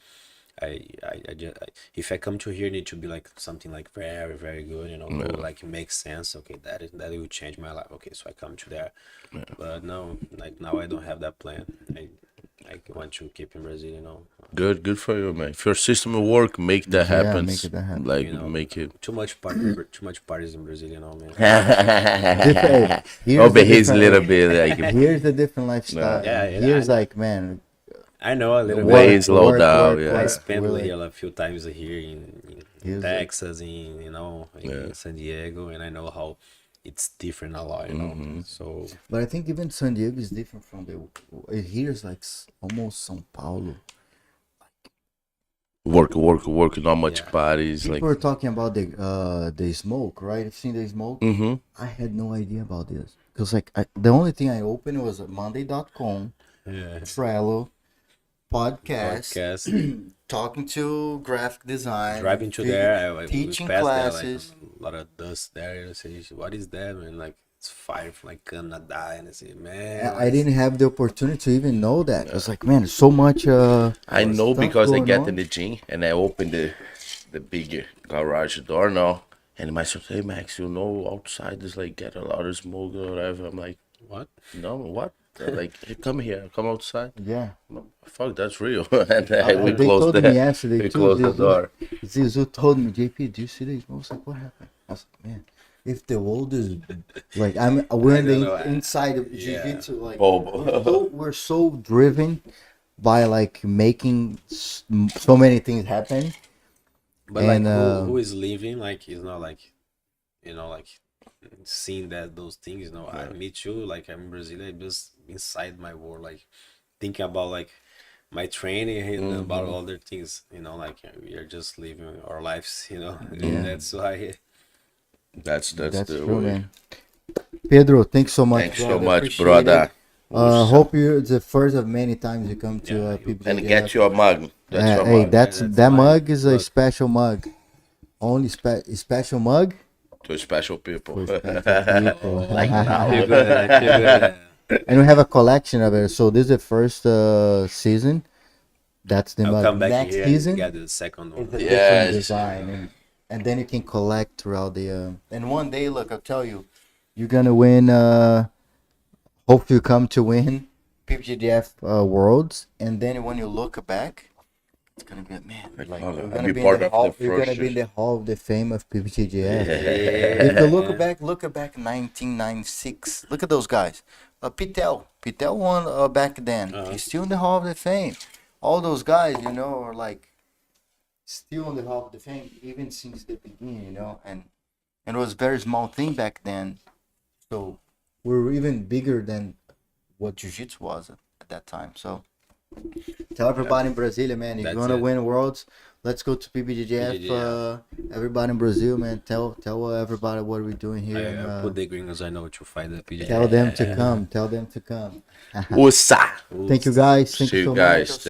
just if I come to here, it need to be like something like very very good, you know, who like makes sense. Okay, that will change my life. Okay, so I come to there, but no, like now I don't have that plan. I want to keep in Brazil, you know. Good for you, man. If your system will work, make that Yeah, happen. make it happen. Like, You know, make it. too much parties in Brazil, you know, man. Here's Oh, the but he's a different- little bit like Here's the different lifestyle. Yeah, Here's I- like, man, I know a little Way bit. is low down, yeah. I work, spent really. here a few times here in Here's Texas, in you know, in Yeah. San Diego, and I know how it's different a lot, you know. So But I think even San Diego is different from the. Here's like almost São Paulo. work. Not much Yeah. parties. People Like, were talking about the smoke, right? You've seen the smoke? I had no idea about this because like the only thing I opened was Monday.com, yeah, Trello, podcast, talking to graphic design, driving to there, we teaching passed classes. there, like a lot of dust there. I say, what is that, man? Like it's fire from like Canada, and I say, man, I didn't have the opportunity to even know that. I was like, man, so much. I know stuff because I going get on. in the gym and I open the big garage door now. And my son say, hey, Max, you know, outside is like get a lot of smoke or whatever. I'm like, what? no, what? They're like, hey, come here, come outside. Yeah. No, fuck, that's real. And we They closed told me yesterday we too. closed the door. Zizu told me, JP, do you see the smoke? I was like, what happened? I was like, man, if the world is like we're in don't the know. inside of Yeah. jiu-jitsu, like Oh, we're so driven by like making so many things happen. But And, like who is living like is not like, you know, like seeing that those things, you know. Me too, like I'm in Brazil, I just inside my world, like thinking about like my training and about other things, you know, like we are just living our lives, you know. And that's why that's That's the true, way. man. Pedro, thanks so much. Thanks so brother. much, Appreciate brother. it. Hope you're the first of many times you come to PBJJF. And get your mug. That's your Hey, mug. that's That's that mine. mug is a Look. special mug. Only special mug To special people. for special people. Like now. I feel good. I feel good. And we have a collection of it. So this is the first season. That's the I'll mug. come back Next here season and get the second one. is a Yes. different design, and then you can collect throughout the. And one day, look, I'll tell you, you're gonna win. Hope you come to win PBJJF Worlds, and then when you look back, it's gonna be man. Like I'll you're be gonna be in part the of hall. the You're gonna first be in the hall of the fame of PBJJF. Yeah. If you look back, 1996. Look at those guys. Pitel won back then. He's still in the Hall of the Fame. All those guys, you know, are like still in the Hall of the Fame even since the beginning, you know. And it was a very small thing back then. So we're even bigger than what jiu-jitsu was at that time. So tell everybody in Brasilia, man. You're That's gonna it. win worlds. Let's go to PBJJF. Everybody in Brazil, man. Tell everybody what we're doing here. I put the gringos I know to fight the PJ. Tell them to come. Tell them to come. Usa. Thank you guys. Thank See you so you guys. much.